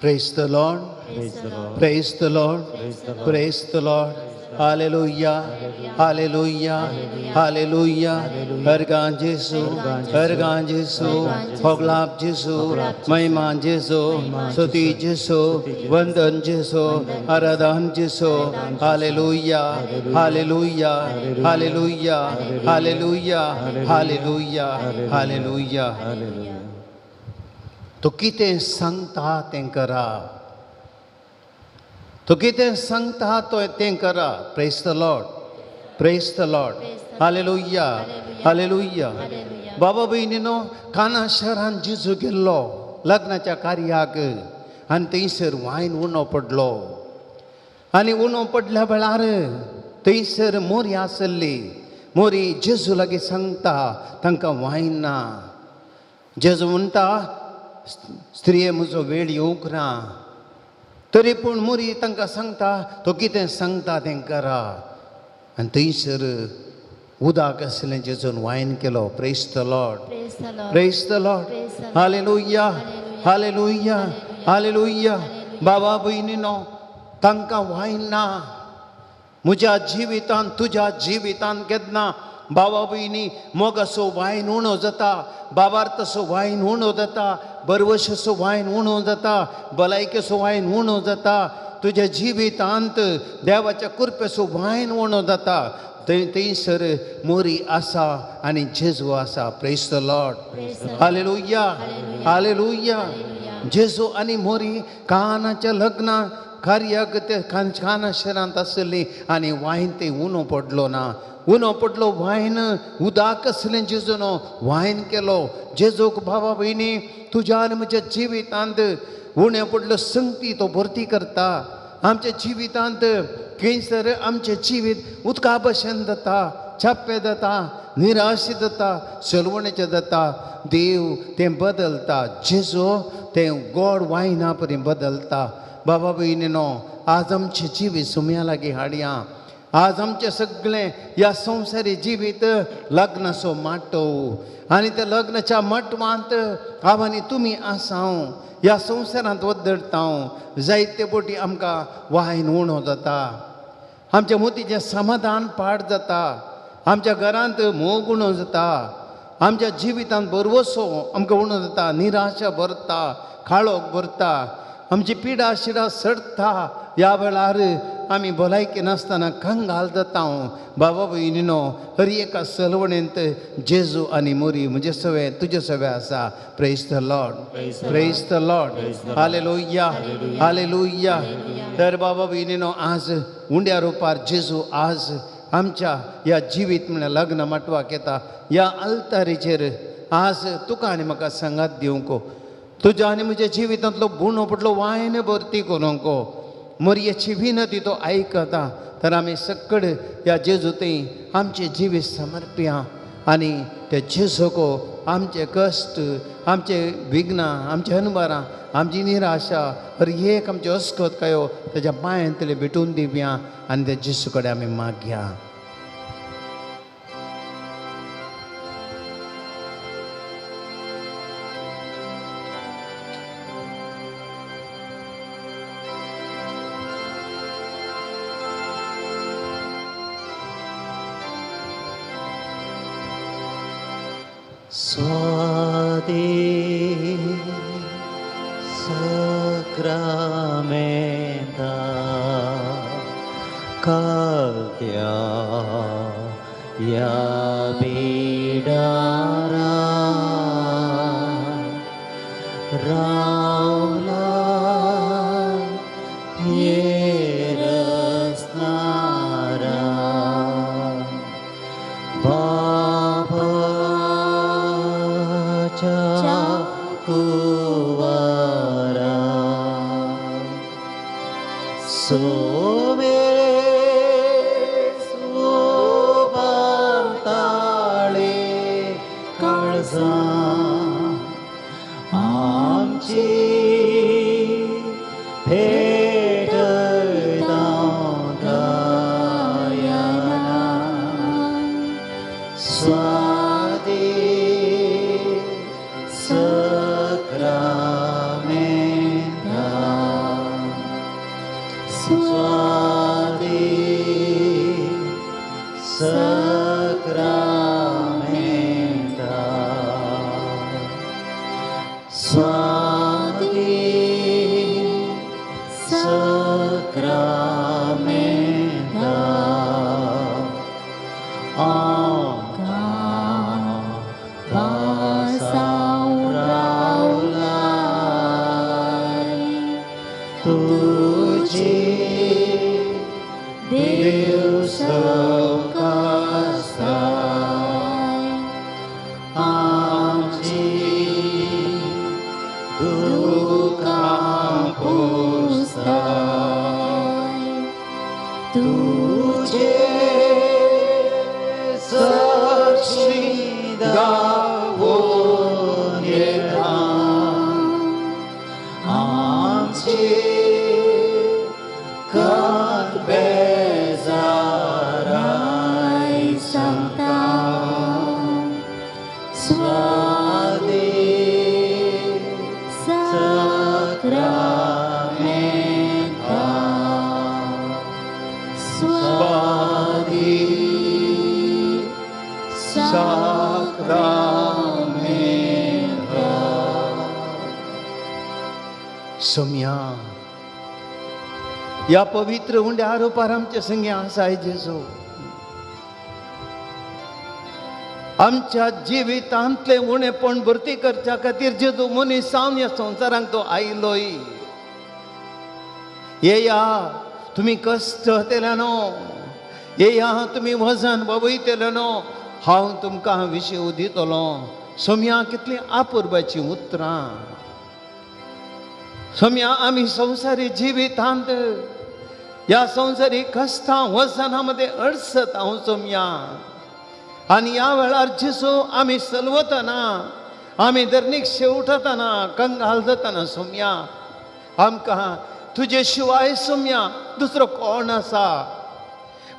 Praise the Lord. Praise the Lord. Praise the Lord. Praise the Lord. Praise the Lord. Hallelujah. Hallelujah. Hallelujah. Ergan Jesu. Ergan Jesu. Hoglap Jesu. Maiman Jesu. Suti Jesu. Vandan Jesu. Aradan Jesu. Hallelujah. Hallelujah. Hallelujah. Hallelujah. Hallelujah. Hallelujah. तो कितें सांगता तें करा. तो कितें सांगता तो तें करा. Praise the Lord. Praise the Lord. Hallelujah. Hallelujah. बाबा बहिणीनो, काना शहरान जेजू गेल्लो लग्नाच्या कार्याक आनी थंयसर वायन उणो पडलो. आनी उणो पडल्या वेळार थंयसर मोरी आसली. मोरी जेजू लागीं सांगता तांकां वायन ना. जेजू म्हणटा स्त्रिये म्हजो वेळ येवंक ना. तरी पूण मोरी तांकां सांगता तो कितें सांगता तें करा. आनी थंयसर उदक आसलें जेजून वायन केलो. Praise the lord. Praise the lord. Hallelujah. Hallelujah. Hallelujah. बाबा भयणीनो, तांकां वायन ना. म्हज्या जिवितांत तुज्या जिवितांत केन्ना बाबा भयणी मोगाचो वायन उणो जाता. बाबार्थाचो वायन उणो जाता. बरवशेचो वायन उणो जाता. भलायकेचो वायन उणो जाता. तुज्या जिवितांत देवाच्या कृपेचो वायन उणो जाता. थंयसर मोरी आसा आनी जेजू आसा. Praise the lord. Hallelujah. Hallelujah. जेजू आनी मोरी कानाच्या लग्ना कार्याक ते काना शहरांत आसली आनी वायन ते उणो पडलो ना. उणो पडलो वायन. उदक आसलें जेजून वायन केलो. जेजूक बाबा भयणी तुज्या आनी म्हज्या जिवितांत उणें पडलो संगती तो भरती करता. आमच्या जिवितांत खंयसर आमचें जिवीत उदका भशेन जाता. छाप्पे जाता. निराश जाता. सलवणेचें जाता. देव तें बदलता. जेजू तें गोड वायना परी बदलता. बाबा भयणीनो, आज आमचें जिवीत सुम्या लागीं हाडया. आज आमचें सगळें ह्या संवसारी जिवीत लग्नाचो माटोव आनी त्या लग्नाच्या मटवांत हांव आनी तुमी आसाव. ह्या संवसारांत वदडताव. जायते फावटी आमकां वायन उणो जाता. आमच्या मोतीचें समाधान पाड जाता. आमच्या घरांत मोग उणो जाता. आमच्या जिवितांत बरवसो आमकां उणो जाता. निराशा भरता. काळोख भरता. आमची पिडा शिडा सडटा. ह्या वेळार आमी भलायकी नासतना कंगाल जाता. बाबा भयणीनो, हर एका सलवणेंत जेजू आनी मोरी म्हजे सवे तुजे सवे आसा. Praise the lord. Praise the lord. Hallelujah. Hallelujah. तर बाबा भयणीनो, आज उंड्या रुपार जेजू आज आमच्या ह्या जिवीत म्हळ्यार लग्न माटवाक येता. ह्या आल्तारीचेर आज तुका आनी म्हाका सांगात दिवंक. तुज्या आनी म्हज्या जिवितांतलो बुणो पडलो वायन भरती करूंक. मोरयेची विनंती तो आयकता. तर आमी सकड ह्या जेजू थंय आमचें जिवीत समर्पया आनी त्या जेजूक आमचे कश्ट, आमचे विघ्नां, आमचे अनवरां, आमची निराशा हर एक आमची अस्कत कांय तेज्या पांयांतले भेटून दिवया आनी त्या जेजू कडेन आमी मागया. Suade sacramenta caldia ya bidara raula yerasnara Kuwara Some Subartale Kalsa Amchi Peter Gayana Swati Sacramenta गावून येता आमची कात बेजाराय सांगता स्वादी सक्रामेंता स्वादी सक्रामेंता सोम्या या पवित्र उंड्या आरोपार आमच्या संगे आसाय जेजो आमच्या जिवितांतले उणेपण भरती करच्या खातीर जेजो मनीस जावन ह्या संवसारांक तो आयलोय येया तुम्ही कश्ट तेले न्हू येया तुम्ही वजन ववयतले न्हू हांव तुमकां विशय दितलो सोम्या कितली आपुरबाची उतरां सोम्या आमी संवसारी जिवितांत या संवसारी कश्टां वजनामध्ये अडसत हांव सोम्या आनी ह्या वेळार जेजो आमी चलवतना आमी धरणीक शेवटतना कंगाल जातना सोम्या आमकां तुजे शिवाय सोम्या दुसरो कोण आसा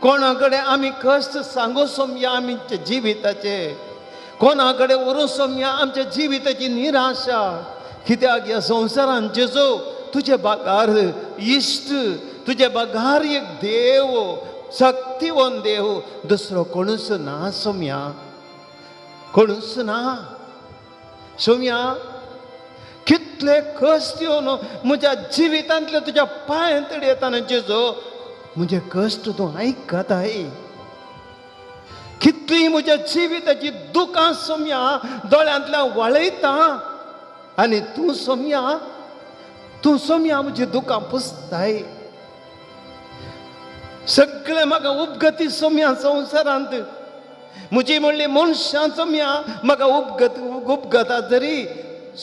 कोणा कडेन आमी कश्ट सांगू सोम्या आमच्या जिविताचे कोणा कडेन व्हरू सोम्या आमच्या जिविताची निराशा कित्याक ह्या संवसारांत जेजो तुजे बागार इश्ट तुजे बागार एक देव शक्तिवन देव दुसरो कोणूच ना सोम्या कोणूच ना सोम्या कितले कश्ट येवन म्हज्या जिवितांतले तुज्या पांयां तडी येताना जेजो म्हजे कश्ट तूं आयकताय कितली म्हज्या जिविताची दुकां सोम्या दोळ्यांतल्यान वळयता आनी तूं सोम्या म्हजी दुकां पुसताय सगळे म्हाका उपगती सोम्या संवसारांत म्हजी म्हणली मनशां सोम्या म्हाका उपगता तरी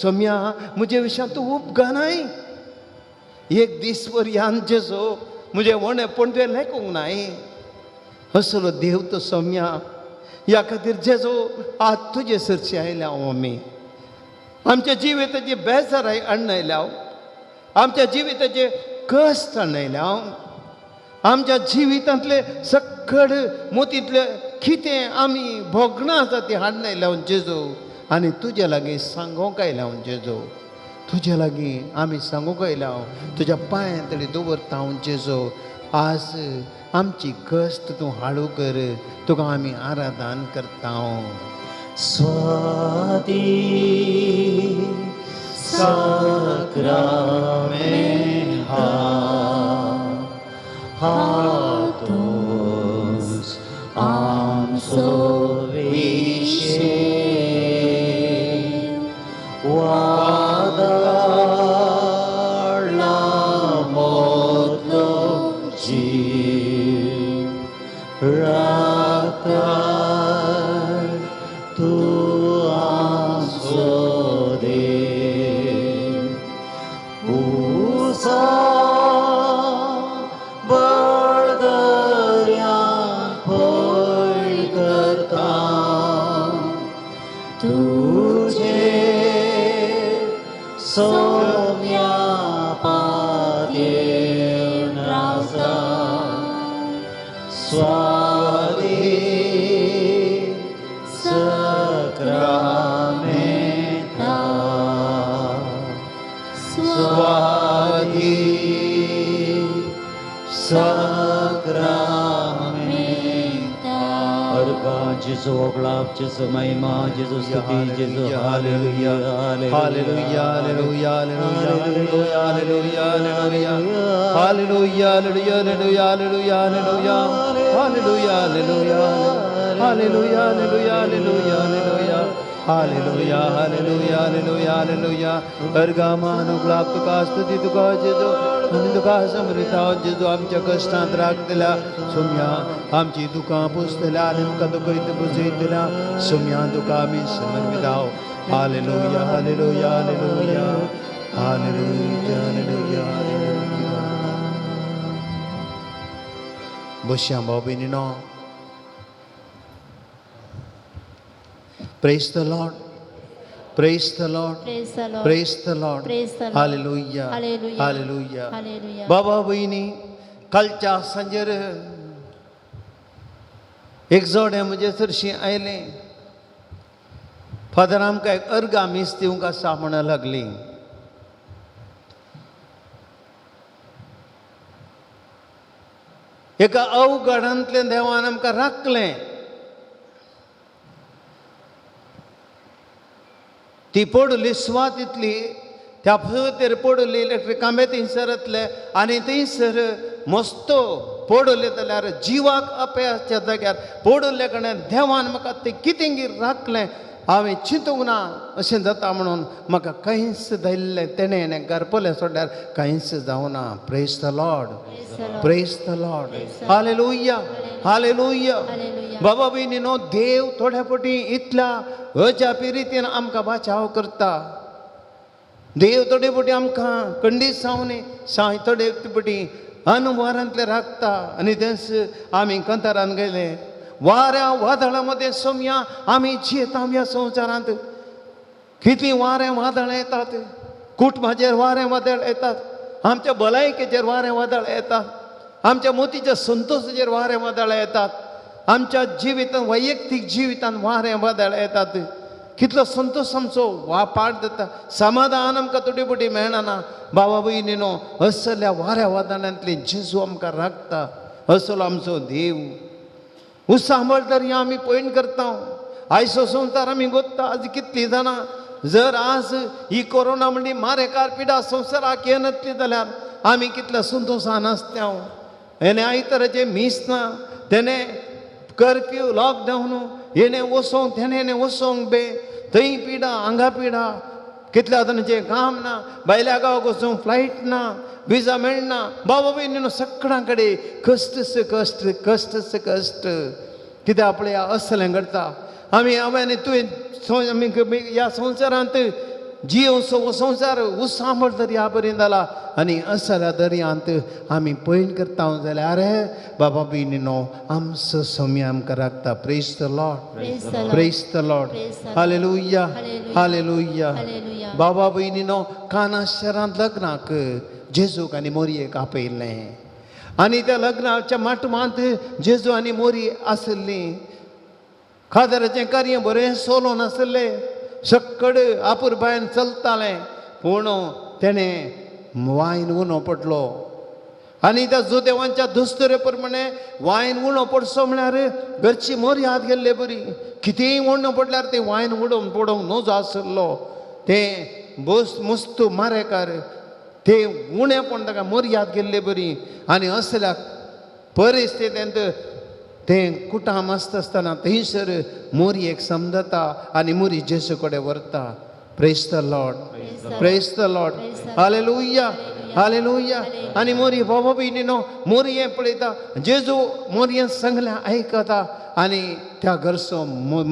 सोम्या म्हजे विशयान तूं उपगनाय एक दीस पर्यान जेजो म्हजे वणेपण तुवें लेखूंक नाय असलो देव तो सोम्या ह्या खातीर जेजो आज तुजे सरशी आयल्या हांव आमी आमच्या जिविताची बेजाराय हाडून आमच्या जिविताचे कश्ट हाडून आमच्या जिवितांतले सकड मोतींतले कितें आमी भोगणां आसा ती हाडून आयल्या जेजो आनी तुजे लागीं सांगोंक आयल्या जेजो तुजे लागीं आमी सांगूंक आयल्या तुज्या पांयां तळी दवरता हांव जेजो आज आमची कश्ट तूं हाडू कर तुका आमी आराधन करता स्वादी सक्रामेंता हातूंच आमचो विशय वादळा मोदलो जीव राखण तूं आमचो देव उसा बळदर्यान पळ करता तुझे सोम्या पादेव राजा स्वादी सक्रामेंता स्वादी सक्रामेंता अर्गा जेजो ओगलाप जेजो महिमा जेजो स्तुति जेजो hallelujah hallelujah hallelujah hallelujah hallelujah hallelujah hallelujah hallelujah hallelujah hallelujah hallelujah hallelujah hallelujah hallelujah hallelujah hallelujah hallelujah hallelujah hallelujah अर्गामान ओगलाप तुका स्तुती तुका जेजो आमी तुका समृता जेजो आमच्या कश्टांत राखतल्या सोम्या आमची दुकां पुसतल्या आनी आमकां दुखयत बुजयतल्या सोम्या तुका आमी समर्पिता hallelujah hallelujah hallelujah hallelujah hallelujah hallelujah बसया भाव भयणीनो Praise the Lord. Praise the Lord. Praise the Lord. Praise the Lord. Praise the Lord. Hallelujah. Hallelujah. Hallelujah. Hallelujah. बाबा बहिणी कालच्या सांजेर एक जोडे म्हणजे चडशी आयले फादर आमकां एक अर्ग आमीस दिवंक आसा म्हणून लागली. एका अवघडांतल्यान देवान आमकां राखलें. ती पडली सुवात इतली त्या सुवातेर पडली इलेक्ट्रीक खांबे थंयसरांतले आनी थंयसर मस्तो पडले जाल्यार जिवाक अप्याच्या जाग्यार पडले कारणान देवान म्हाका तें कितें राखलें हांवें चिंतूंक ना अशें जाता म्हणून म्हाका कांयच जाल्लें तेणें गरपलें सोडल्यार कांयच जावना. Praise the lord. Praise the lord. Hallelujah. Hallelujah. Hallelujah. बाबा भयणीनो देव थोड्या फावटी इतल्या अजापी रितीन आमकां बचाव करता. देव थोडे फावटी आमकां खंडीत सावनी थोडे फावटी अनवारांतले राखता. आनी तेच आमी कंतारान गेले वाऱ्या वादळामध्ये सोम्या आमी जियेता ह्या संवसारांत. कितलीं वारें वादळ येतात, कुटुंबाचेर वारें वादळ येतात, आमच्या भलायकेचेर वारें वादळ येतात, आमच्या मोतीच्या संतोशाचेर वारें वादळ येतात, आमच्या जिवितांत वैयक्तीक जिवितांत वारें वादळ येतात. कितलो संतोश आमचो पाठ जाता, समाधान आमकां थोडी फावटी मेळना. बाबा भयणीनो असल्या वाऱ्या वादळांतले जेजू आमकां राखता. असलो आमचो देव. सांबाळ तरी आमी पयण करता. आयचो संवसार आमी गोत्ता आज कितलीं जाणां जर आज ही कोरोना म्हणली मारेकार पिडा संवसाराक येनातली जाल्यार आमी कितल्या संतोशान आसता. हेणे आयतराचे मीस ना, तेणे कर्फ्यू लॉकडावन हेणे वसोंक तेणें वसोंक बे थंय पिडा हांगा पिडा. कितल्या जाणांचें काम ना, भायल्या गांवाक वचूंक फ्लायट ना, विजा मेळना. बाबा भयणीनो सगळ्यां कडेन कश्टच कश्ट कश्टच कश्ट. कित्याक आपल्या असलें घडटा. आमी हांवें तुवें आमी ह्या संवसारांत जियोचो संवसार सांबाळ दर्या बरी जाला आनी असल्या दर्यांत आमी पयण करता जाल्यार बाबा भयणीनो आमचो समय आमकां राखता. Praise the Lord. Praise the Lord. Praise the Lord. Praise the Lord. Hallelujah. Hallelujah. Hallelujah. Hallelujah. बाबा भयणीनो काना शहरांत लग्नाक जेजूक आनी मोरयेक आपयल्लें आनी त्या लग्नाच्या माटमांत जेजू आनी मोरी आसलीं. खादराचें कार्य बरें चलोन आसलें, सक्कड आपुरबायन चलतालें, पूण तेणें वायन उणो पडलो आनी त्या जुदेवांच्या दुस्तरे प्रमाणे वायन उणो पडचो म्हळ्यार घरची मोरी हात गेल्ले बरी. कितेंय उणो पडल्यार तें वायन उडोवन पडोवंक नजो आसलो. तें मस्तू मारेकार तें उणेंपण ताका मर्याद गेल्ले बरी. आनी असल्या परिस्थितींत तें कुटाम आसता आसतना थंयसर मोरयेक समजता आनी मोरी जेजू कडेन व्हरता. Praise the lord. Praise the lord. Hallelujah. Hallelujah. आनी मोरी बाबा भयणीनो मोरयें पळयता, जेजू मोरयें सांगलें आयकता आनी त्या घरचो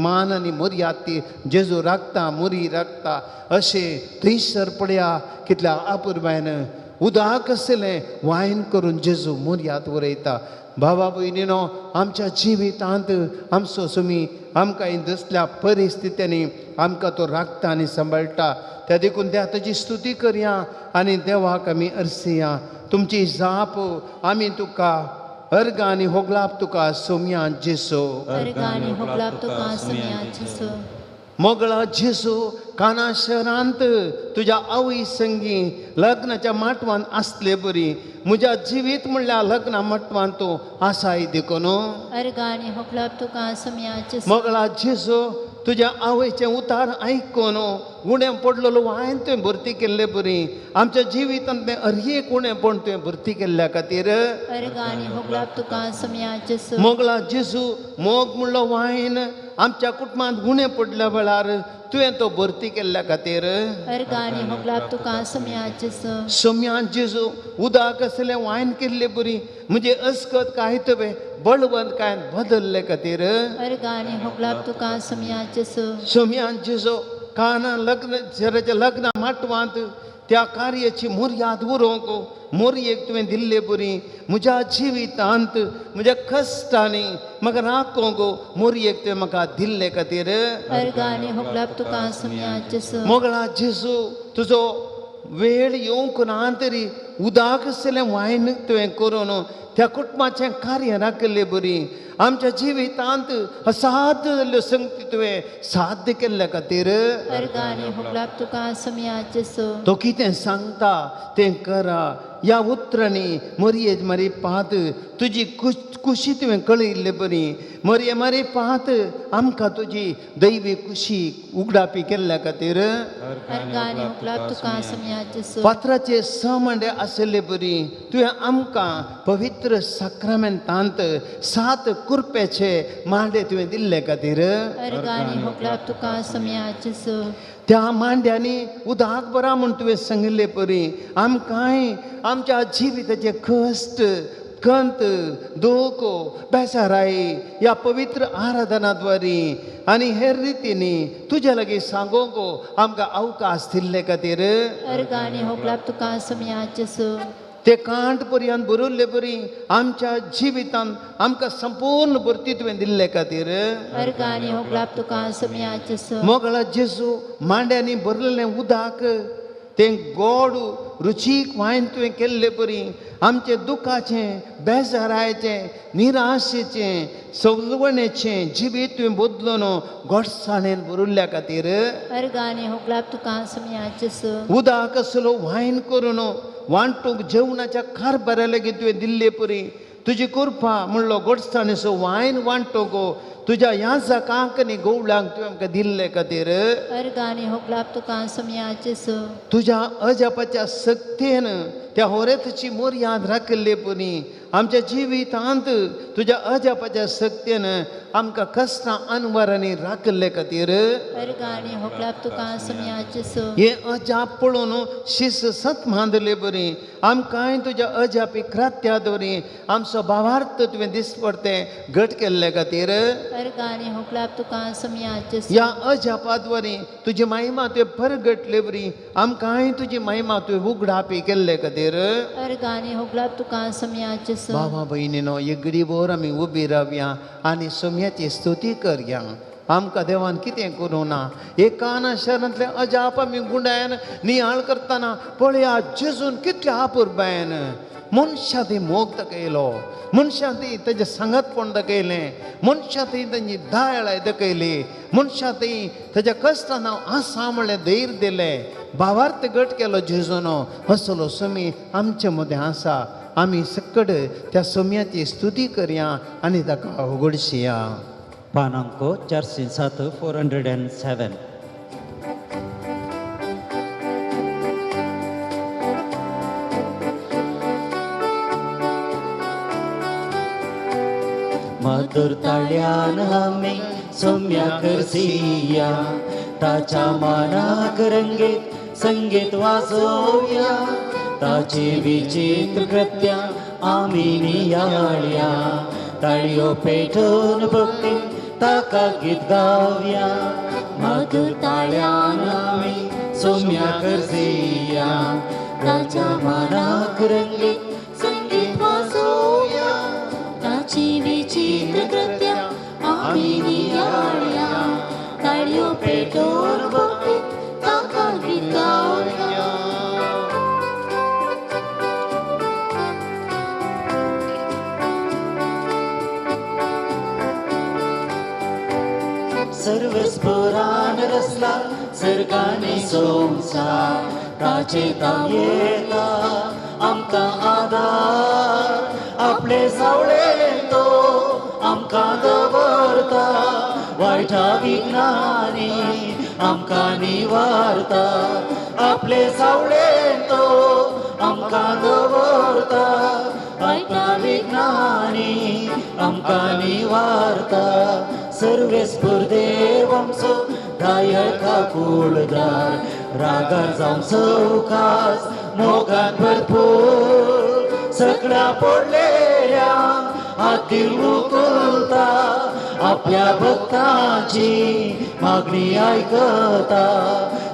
मान आनी मर्याद ती जेजू राखता, मोरी राखता. अशें थंयसर पळया कितल्या आपुरबायन उदक आसलें वायन करून जेजू मर्याद वरयता. बाबा भयणीनो आमच्या जिवितांत आमचो सुमी आमकां दसल्या परिस्थितींनी आमकां तो राखता आनी सांबाळटा. त्या देखून त्या ताची स्तुती करया आनी देवाक आमी अर्सया. तुमची जाप आमी तुका अर्गां आनी होगलाप तुका सोम्या जेसो. अर्गानी होगलाप तुका सोम्या जेसो. मोगळा जेजू काना शहरांत तुज्या आवय संगी लग्नाच्या माटवान आसले बरी. म्हज्या जिवीत म्हणल्यार लग्ना माटवान तूं आसाय देखून. अर्गानी होगलाप तुका सोम्या जेसो. मोगळा जेजू तुज्या आवयचें उतार आयकून उणें पडलेलो वायन तुवें भरती केल्ले बरी. आमच्या जिवितांतलें हरएक उणेंपण तुवें भरती केल्ल्या खातीर. अर्गानी होगलाप तुका सोम्या जेसो. मोगळा जेजू मोग म्हणलो वायन आमच्या कुटुंबांत उणें पडल्या वेळार तुवें तो भरती केल्ल्या खातीर. अर्गानी होगलाप तुका सोम्या जेसो. सोम्या जेजू उदक आसलें वायन केल्लें बरी. म्हणजे अस्कत काय तुवें बळवंत काय बदलले खातीर. अर्गानी होगलाप तुका सोम्या जेसो. सोम्या जेजू काना लग्न शहराच्या लग्ना माटवांत त्या कार्याची मुर्याद उरोंको मोरयेक तुवें दिल्ले बरी म्हज्या जिवितांत म्हज्या कश्टांनी म्हाका राखोंको मोरयेक तुवें म्हाका दिल्ले खातीर अर्गाने होगलाप तुका समयाचेस मोगळा जेजू तुजो वेळ येवंक ना तरी उदाक आसलें वायन तुवें करून त्या कुटुंबाचें कार्य राखले बरी आमच्या जिवितांत असाध्य जाल्ल्यो संगती तुवें साध्य केल्ल्या खातीर अर्गाने होगलाप तुका समयाचेस तो कितें सांगता तें करा ह्या उतरांनी मरये मारी पात तुजी खुशी तुवें कळयल्ले बरी मरये मारी पात आमकां तुजी दैवी खुशी उगडापी केल्ल्या खातीर अर्गाने होगलाप तुका समयाचेस पात्राचे स मांडे आसले बरी तुवें आमकां पवित्र साक्रामेंतांत 7 कुरप्याचे मांडे तुवें दिल्ले खातीर अर्गाने होगलाप तुका समयाचेस त्या मांड्यांनी उदाक बरा म्हूण तुवें सांगिल्ले परी आमकांय आमच्या जिविताचे कश्ट कंत दोको बेसाराई ह्या पवित्र आराधनाद्वारी आनी हेर रितींनी तुज्या लागीं सांगोंको आमकां अवकाश दिल्ले खातीर अर्गाने होगलाप तुका समयाचेस ते कांट पर्यंत बरोवले बरी आमच्या जिवितांत आमकां संपूर्ण भरती तुवें दिल्ले खातीर अर्गाने होगलाप तुका समयाचेस मोगळा जेजू मांड्यांनी भरलेलें उदक तें गोड रुचीक वायन तुवें केल्लें बरी आमचे दुखाचें बेजारायचें निराशेचें सवलवणेचें जिवीत तुवें बदलून गोडसाणेन भरिल्ल्या खातीर अर्गाने होगलाप तुका समयाचेस उदक असलो वायन करून वांटूंक जेवणाच्या कारबारा लेगीत तुवें दिल्ले परी तुजी कृपा म्हणलो गोडसाणेचो वायन वांटूंक तुज्या ह्या जगांक आनी गवळ्यांक तुवें आमकां दिल्ले खातीर अर्गाने होगलाप तुका समयाचेस तुज्या अजापाच्या सक्तीन त्या होरेथची मर्याद राखले परी आमच्या जिवितांत तुज्या अजापाच्या सक्तीन आमकां कश्टां अनवरांनी राखले खातीर अर्गाने होगलाप तुका समयाचेस हे अजाप पळोवन शिस सत मांदले बरी आमकांय तुज्या अजापी कृत्या दवरी आमचो भावार्थ तुवें दिसपडते घट केल्ले खातीर अर्गाने होगलाप तुका समयाचेस ह्या अजापाद्वारी तुजी महिमा तुवें परगटले बरी आमकांय तुजी महिमा तुवें उगडापी केल्ले खातीर अर्गाने होगलाप तुका समयाचेस भावा भयणीनो एकगडीभर आमी उबी रावया आनी सोम्याची स्तुती करया आमकां देवान कितें करूं ना एकाना शहरांतले अजाप आमी गुंडायन नियाळ करतना पळया जेजून कितल्या आपुरबायन मनशां थंय मोग दाखयलो मनशां थंय तेजें सांगतपण दाखयलें मनशां थंय तेजी दयाळाय दाखयली मनशां थंय तेज्या कश्टान हांव आसा म्हणलें धैर्य दिलें भावार्थ घट केलो जेजून असलो सोमी आमचे मदें आसा आमी सकड त्या सोम्याची स्तुती करया आनी ताका उगडशिया पानांको 407 407 मधुर ताळ्यान आमी सोम्या करसिया ताच्या मानाक रंगीत संगीत वाजोवया ताची विचित्र कृत्या आमी नियाळया ताळयो पेटोवन भक्ती ताका गीत गावया मधुर ताळ्यान आमी सोम्या करसिया ताच्या मानाक रंगीत संगीत वाजोवया ताची विचित्र कृत्या आमी नियाळया ताळयो पेटोवन भक्ती ताका गीत गावया सर्व स्फुरान रसला सर्गाने संसार ताचे ताव येता आमकां आदार आपले सावळे तो आमकां दवरता वायटा विघ्नांनी आमकां निवारता आपले सावळे तो आमकां दवरता वायटा विघ्नांनी आमकां निवारता सर्वेस्फूर देव आमचो दायका कुळदार रागार जावन सवकास मोगान भरपूर सगळ्या पडलेल्या हातीर उखलता आपल्या भक्तांची मागणी आयकता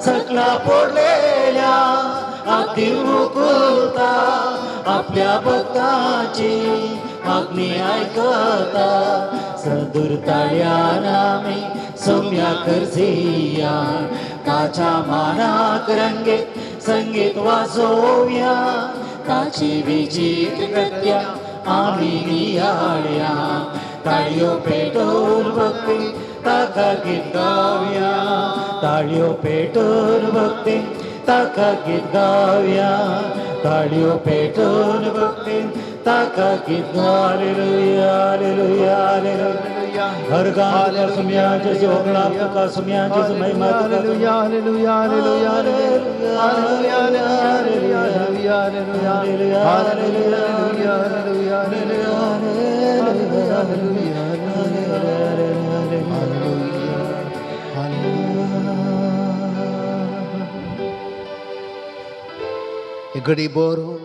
सगळ्या पडलेल्या अगदी मुकुलता आपल्या भक्ताची मागणी ऐकता सदूर ताळ्यानामे सौम्या करजिया ताच्या मानाक रंगेत संगीत वाजवूया ताची विचित्र कृत्या आम्ही नियाळ्या ताळ्यो पेटोर भक्ती ताका गीत गाऊया ताळ्यो पेटोर भक्ती ताका गीत गाऊया ताळ्यो पेटोर भक्ती ताका गीत हालेलुया हालेलुया हालेलुया हर गान सुमिया जय होगला का सुमिया जय महिमा hallelujah hallelujah hallelujah hallelujah hallelujah hallelujah hallelujah hallelujah hallelujah गडी बोरून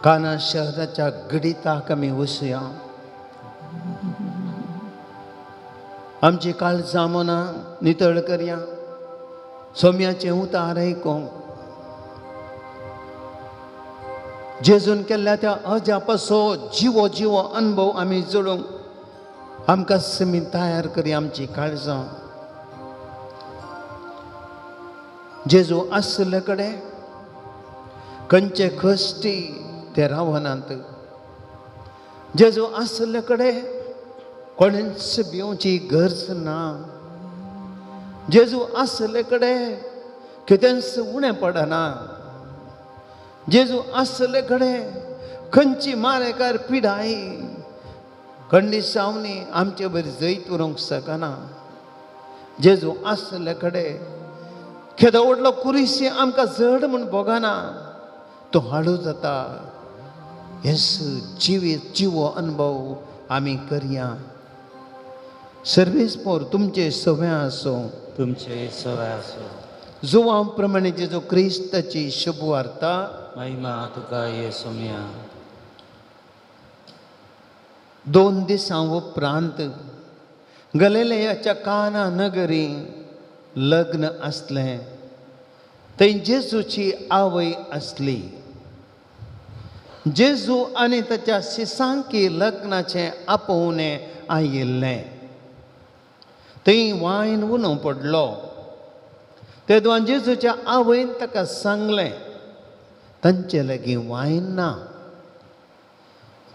काना शहराच्या गडीताक आमी वसुया आमची काळजां मनां नितळ करया सोम्याचें उतार आयकूंक जेजून केल्ल्या त्या अजापासो जिवो जिवो अनुभव आमी जोडूंक आमकां समी तयार करया आमची काळजां जेजू आसले कडेन खंयचे कश्टी ते रावनात जेजू आसले कडेन कोणेंच भिवची गरज ना जेजू आसले कडेन कितेंच उणें पडना जेजू आसले कडेन खंयची मारेकार पिडाय खंडिसावनी आमचे बरी जैत उरूंक शकना जेजू आसले कडेन खेदा व्हडलो कुरिशी आमकां जड म्हूण भोगना तो हाडू जाता हेच जिवो अनुभव आमी करया सर्वेस पोर तुमचे सवय आसो तुमचे सवय असो जुवां प्रमाणे जेजो क्रिस्ताची शुभ वार्ता महिमा तुका येसुम्या 2 दिसां उपरांत गलिलयाच्या काना नगरी लग्न आसलें थंय जेजूची आवय आसली जेजू आनी ताच्या शिसांकी लग्नाचें आपोवणें आयिल्लें थंय वायन उणो पडलो तेदों जेजूच्या आवयन ताका सांगलें तांचे लागीं वायन ना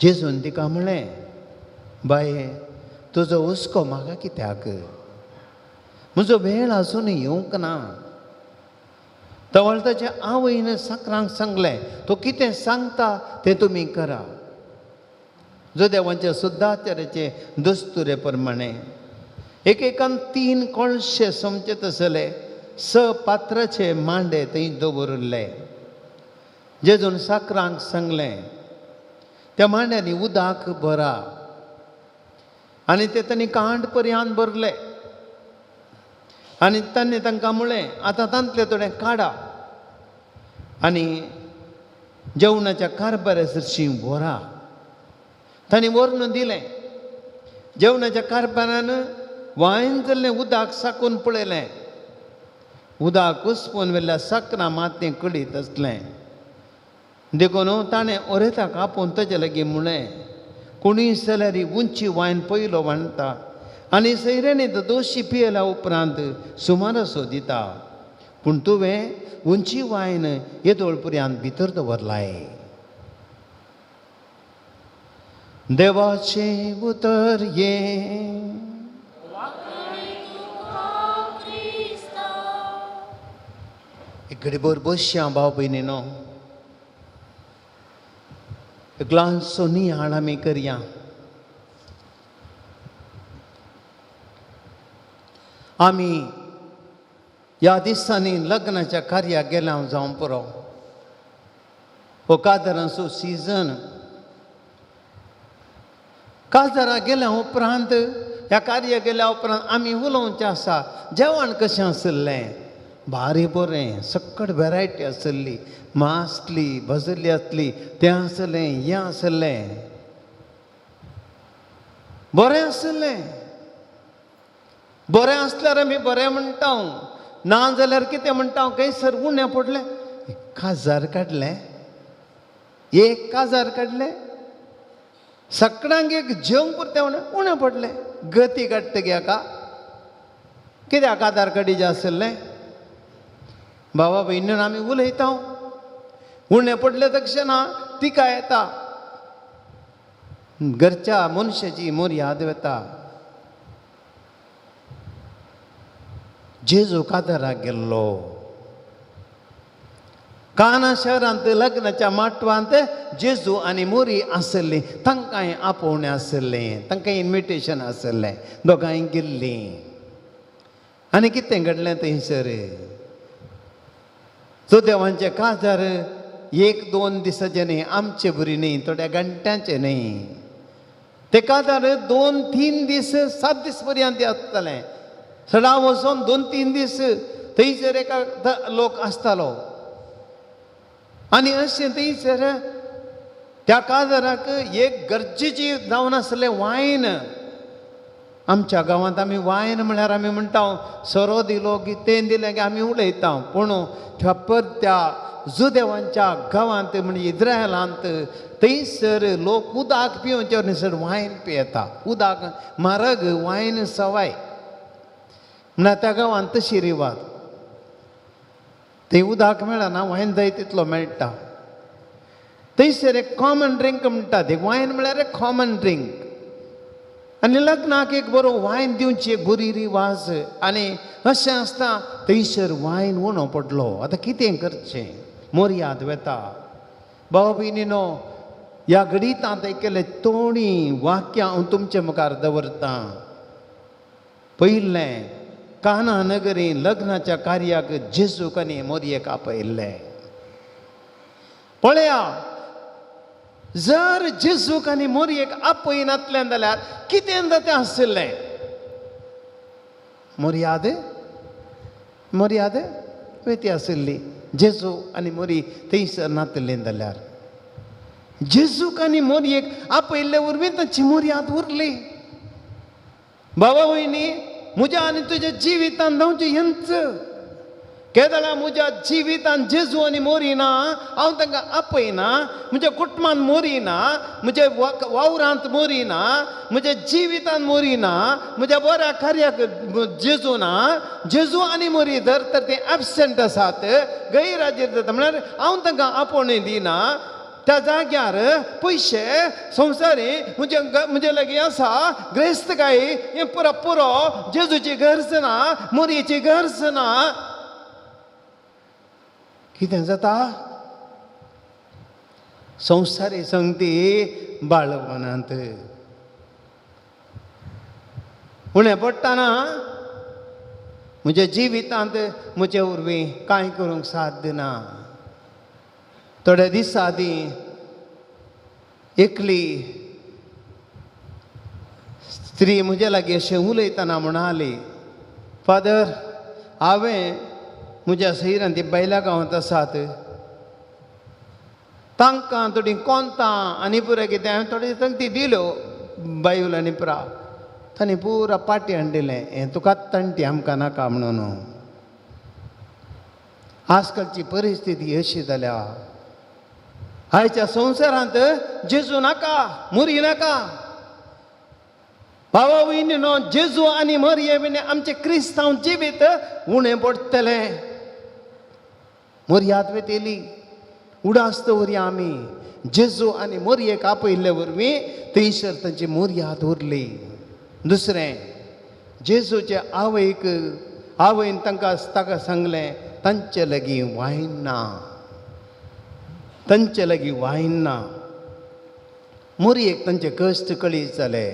जेजून तिका म्हळें बाये तुजो हुस्को म्हाका कित्याक म्हजो वेळ आसून येवंक ना तवळ ताच्या आवयन साकरांक सांगलें तो कितें सांगता तें तुमी करा जो देवाच्या सुद्दाचाराचे दस्तुरे प्रमाणे एकेकान 3 कोळशे सोमचे तसले 6 पात्राचे मांडे थंय दवरले जेजून साकरांक सांगलें त्या मांड्यांनी उदक भरा आनी ते तांणी कांड पर्यंत भरले आनी तांणी तांकां म्हळें आतां तांतलें थोडें काडा आनी जेवणाच्या कारबाराचेर व्हरा तांणी व्हरून दिलें जेवणाच्या कारबारान वायन जाल्लें उदक साकून पळयलें उदक कुसपून व्हेल्ल्या साकरां मातयें कडीत आसलें देखून ताणें ओरेताक आपोवन ताचे लागीं म्हळें कोणूय जाल्यार उंची वायन पयलो वांडटा आनी सैऱ्यानी दोशी पियेल्या उपरांत सुमार सोदिता पूण तुवें उंची वायन येदोळ पर्यंत भितर दवरलाय देवाचें उतर ये एक घडीभर बसया भाव भयणीनो एक ल्हानसो नियाळ आमी करया आमी ह्या दिसांनी लग्नाच्या कार्याक गेल्या जावं पुरो हो काजारांचो सिजन काजारां गेल्या उपरांत ह्या कार्याक गेल्या उपरांत आमी उलोवचें आसा जेवण कशें आसलें भारी बरें सक्कट वेरायटी आसली मां आसली भजली आसली तें आसलें हें आसलें बरें आसलें बरें आसल्यार आमी बरें म्हणटा ना जाल्यार कितें म्हणटा हांव खंयसर उणें पडलें काजार काडलें 1000 काडले सकाळांक एक जेवंक पुरतें उणें पडलें गती काडटा गे हाका कित्याक आधार कार्ड जे आसलें भावा भयणीन आमी उलयता उणें पडलें तक्षणा तिका येता घरच्या मनशाची मर्याद वता जेजू कातराक गेल्लो काना शहरांत लग्नाच्या माटवांत जेजू आनी मोरी आसली तांकांय आपोवणें आसलें तांकां इन्विटेशन आसलें दोगांय गेल्लीं आनी कितें घडलें थंयसर सो देवांचें काजार 1-2 दिसाचें न्ही आमचे बरी न्ही थोड्या घंट्यांचें न्ही ते काजार 2-3 दीस 7 दीस पर्यंत आसतलें सडा वचोन 2-3 दीस थंयसर एका लोक आसतालो आनी अशें थंयसर त्या काजाराक एक गरजेची जावन आसलें वायन आमच्या गांवांत आमी वायन म्हळ्यार आमी म्हणटा सोरो दिलो की तें दिलें की आमी उलयता पूण त्या जुदेवांच्या गांवांत म्हणजे इज्रायलांत थंयसर लोक उदक पिवचे न्हयसर वायन पियेता उदक म्हारग वायन सवाय म्हळ्यार त्या गांवांत तशी रिवाज तें उदक मेळना वायन जाय तितलो मेळटा थंयसर एक कॉमन ड्रिंक म्हणटात एक वायन म्हळ्यार एक कॉमन ड्रिंक आनी लग्नाक एक बरो वायन दिवची एक बरी रिवाज आनी अशें आसता थंयसर वायन उणो पडलो आतां कितें करचें मर्याद वेता भाव भयणीनो ह्या घडींत एक केलें तोणी वाक्यां हांव तुमचे मुखार दवरतां पयलें काना नगरी लग्नाच्या कार्याक जेजूक आनी मोरयेक आपयल्ले पळया जर जेजूक आनी मोरयेक आपयनातलें जाल्यार कितें जाता आसलें मर्याद वेती आसली जेजू आनी मोरी थंयसर नातलें जाल्यार जेजूक आनी मोरयेक आपयल्ले वरवीं तांची मर्याद उरली भावा भयणी म्हज्या आनी तुज्या जिवितांत जावचें हेंच केदळा म्हज्या जिवितांत जेजू आनी मोरी ना हांव तांकां आपयना म्हज्या कुटुंबांत मोरी ना म्हज्या वावरांत मोरी ना म्हज्या जिवितांत मोरी ना म्हज्या बऱ्या कार्याक जेजू ना जेजू आनी मोरी जर तर ते एबसेंट आसात गैरहाजीर जाता म्हळ्यार हांव तांकां आपोवणें दिना त्या जाग्यार पयशे संवसारी म्हणजे लागीं आसा ग्रेस्तकाय हें पुरो जेजूची गरज ना मोरयेची गरज ना कितें जाता संवसारी संगती बाळगनात उणें पडटाना म्हज्या जिवितांत म्हजे वरवीं कांय करूंक साथ दिना थोड्या दिसा आदीं एकली स्त्री म्हजे लागीं अशें उलयतना म्हणाली फादर हांवें म्हज्या सैरान ती बैला गांवांत आसात तांकां थोडीं कोंतां आनी पुराय कितें हांवें थोडी संगती दिल्यो बायल आनी पुरा तांणी पुरा पाटी हाडिल्लें हें तुका तंटी आमकां नाका म्हणून आजकालची परिस्थिती अशी जाल्या आयच्या संवसारांत जेजू नाका मोरी नाका भावा भयणीनो जेजू आनी मोरये बिन आमचें क्रिस्तांव जिवीत उणें पडटलें मर्याद वेतेली उडास दवरया आमी जेजू आनी मोरयेक आपयल्ले वरवीं थंयसर तांची मर्याद उरली दुसरें जेजूचे आवयन ताका सांगलें तांचे लागीं वायन ना मोरयेक तांचे कश्ट कळीत जाले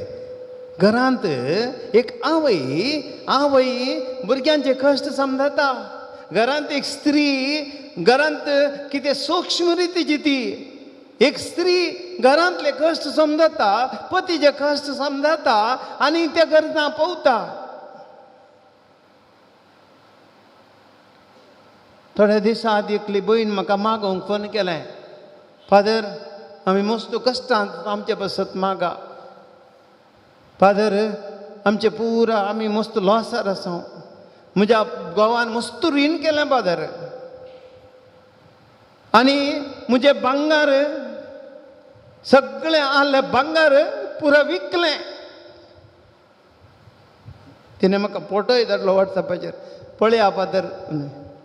घरांत एक आवय भुरग्यांचे कश्ट समजता घरांत एक स्त्री घरांत कितें सूक्ष्म रितीची ती एक स्त्री घरांतले कश्ट समजता पतीचे कश्ट समजता आनी त्या गरजा पळोवता थोड्या दिसा आदी एकली भयण म्हाका मागोवंक फोन केलें फादर आमी मस्त कश्टांत आमचे बसत मागा फादर आमचे पुरा आमी मस्त लॉसार आसा म्हज्या घोवान मस्त रीण केलें बादर आनी म्हजें भांगार सगळें आहलें भांगार पुरो विकलें. तिणें म्हाका फोटोय धाडलो वॉट्सॅपाचेर. पळया पातर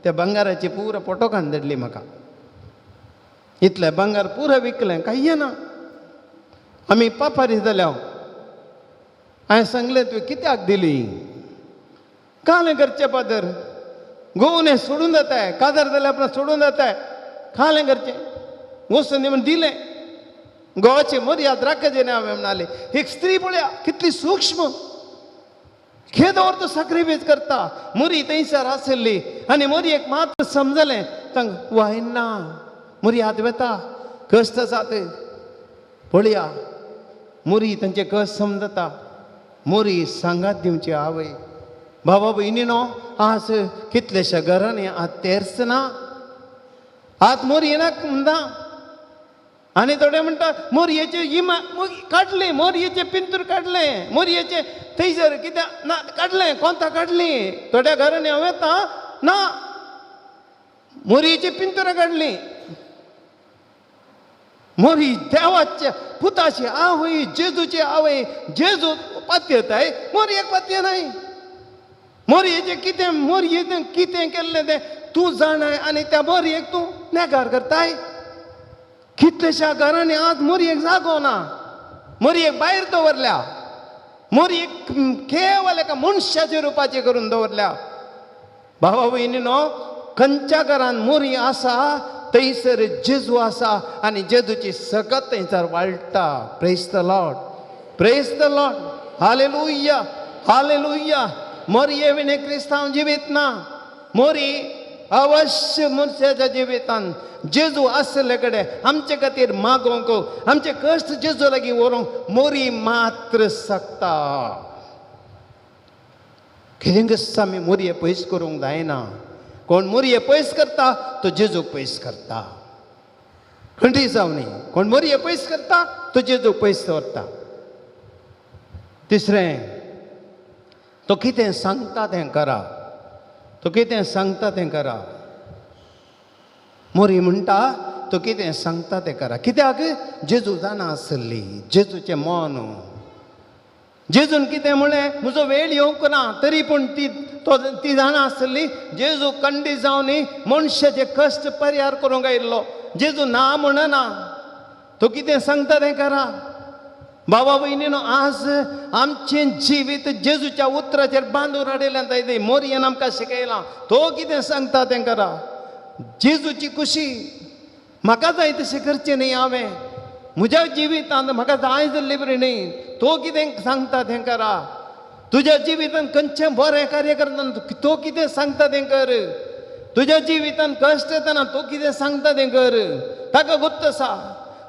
त्या भांगाराची पुरो फोटो काडून धाडली म्हाका. इतलें भांगार पुरो विकलें, काही ना. आमी पापारी जाले. हांवें सांगलें तुवें कित्याक दिली? कालें करचें पातर. घोवन हें सोडून जाताय, काजार जाल्यार आपणाक सोडून जाताय. खालें करचें वचून म्हण दिलें. घोवाची मर्याद राखचे न्ही हांवें म्हणालें. एक स्त्री पळया कितली सूक्ष्म. खेद तो सॅक्रिफायस करता. मुरी थंयसर आसली आनी मोरयेक मात्र समजलें तांक वायना मर्याद वेता कश्ट जात. पळया मुरी तांचे कश्ट समजता. मोरी सांगात दिवची आवय. बाबा भयणीनो आज कितलेशा घरांनी आज तेर्स ना. आज मोरी येनाक म्हणटा आनी थोडे म्हणटा मोरयेचे इमा काडले, मोरयेचे पिंतूर काडले, मोरयेचे थंयसर कित्याक ना काडलें कोंता काडली. थोड्या घरांनी हांव येता ना मोरयेची पिंतुरां काडली. मोरी देवाच्या पुताची आवय, जेजूची आवय. जेजू पातयताय, मोरयेक पातय नाही. मोरयेचें कितें मोरयेचें कितें केल्लें तें तूं जाणाय आनी त्या मोरयेक तूं नेगार करताय. कितलेशा घरांनी आज मोरयेक जागो ना. मोरयेक भायर दवरल्या. मोरयेक केवल एका मनशाच्या रुपाची करून दवरल्या. भावा भयणीनो खंयच्या घरान मोरी आसा थंयसर जेजू आसा आनी जेजूची सकत थंयसर वाळटा. Praise the lord, praise the lord. Hallelujah, hallelujah. मोरये विणे क्रिस्तांव जिवीत ना. मोरी अवश्य मनशाच्या जिवितान जेजू आसले कडेन आमचे खातीर मागोंक, आमचे कश्ट जेजू लागीं व्हरोंक मोरी मात्र सकता. कितें आमी मोरये पयस करूंक जायना. कोण मोरये पयस करता तो जेजूक पयस करता. खंयची जावनी कोण मोरये पयस करता तो जेजूक पयस दवरता. तिसरें तो कितें सांगता तें करा. तो कितें सांगता तें करा. मोरी म्हणटा तो कितें सांगता तें करा. कित्याक जेजू जाणा आसली जेजूचें मन. जेजून कितें म्हळें म्हजो वेळ येवंक ना तरी पूण ती जाणा आसली जेजू कंडी जावन मनशाचे कश्ट परिहार करूंक आयिल्लो. जेजू ना म्हणना. तो कितें सांगता तें करा. बाबा भयणीनो आज आमचें जिवीत जेजूच्या उतराचेर बांदून हाडिल्लें मोरयेन आमकां शिकयलां. तो कितें सांगता तें करा. जेजूची खुशी म्हाका जाय तशें करचें न्ही. हांवें म्हज्या जिवितांत म्हाका जाय जाल्ली बरी न्ही. तो कितें सांगता तें करा. तुज्या जिवितांत खंयचें बरें कार्य करतना तो कितें सांगता तें कर. तुज्या जिवितांत कश्ट येतना तो कितें सांगता तें कर. ताका गुप्त आसा.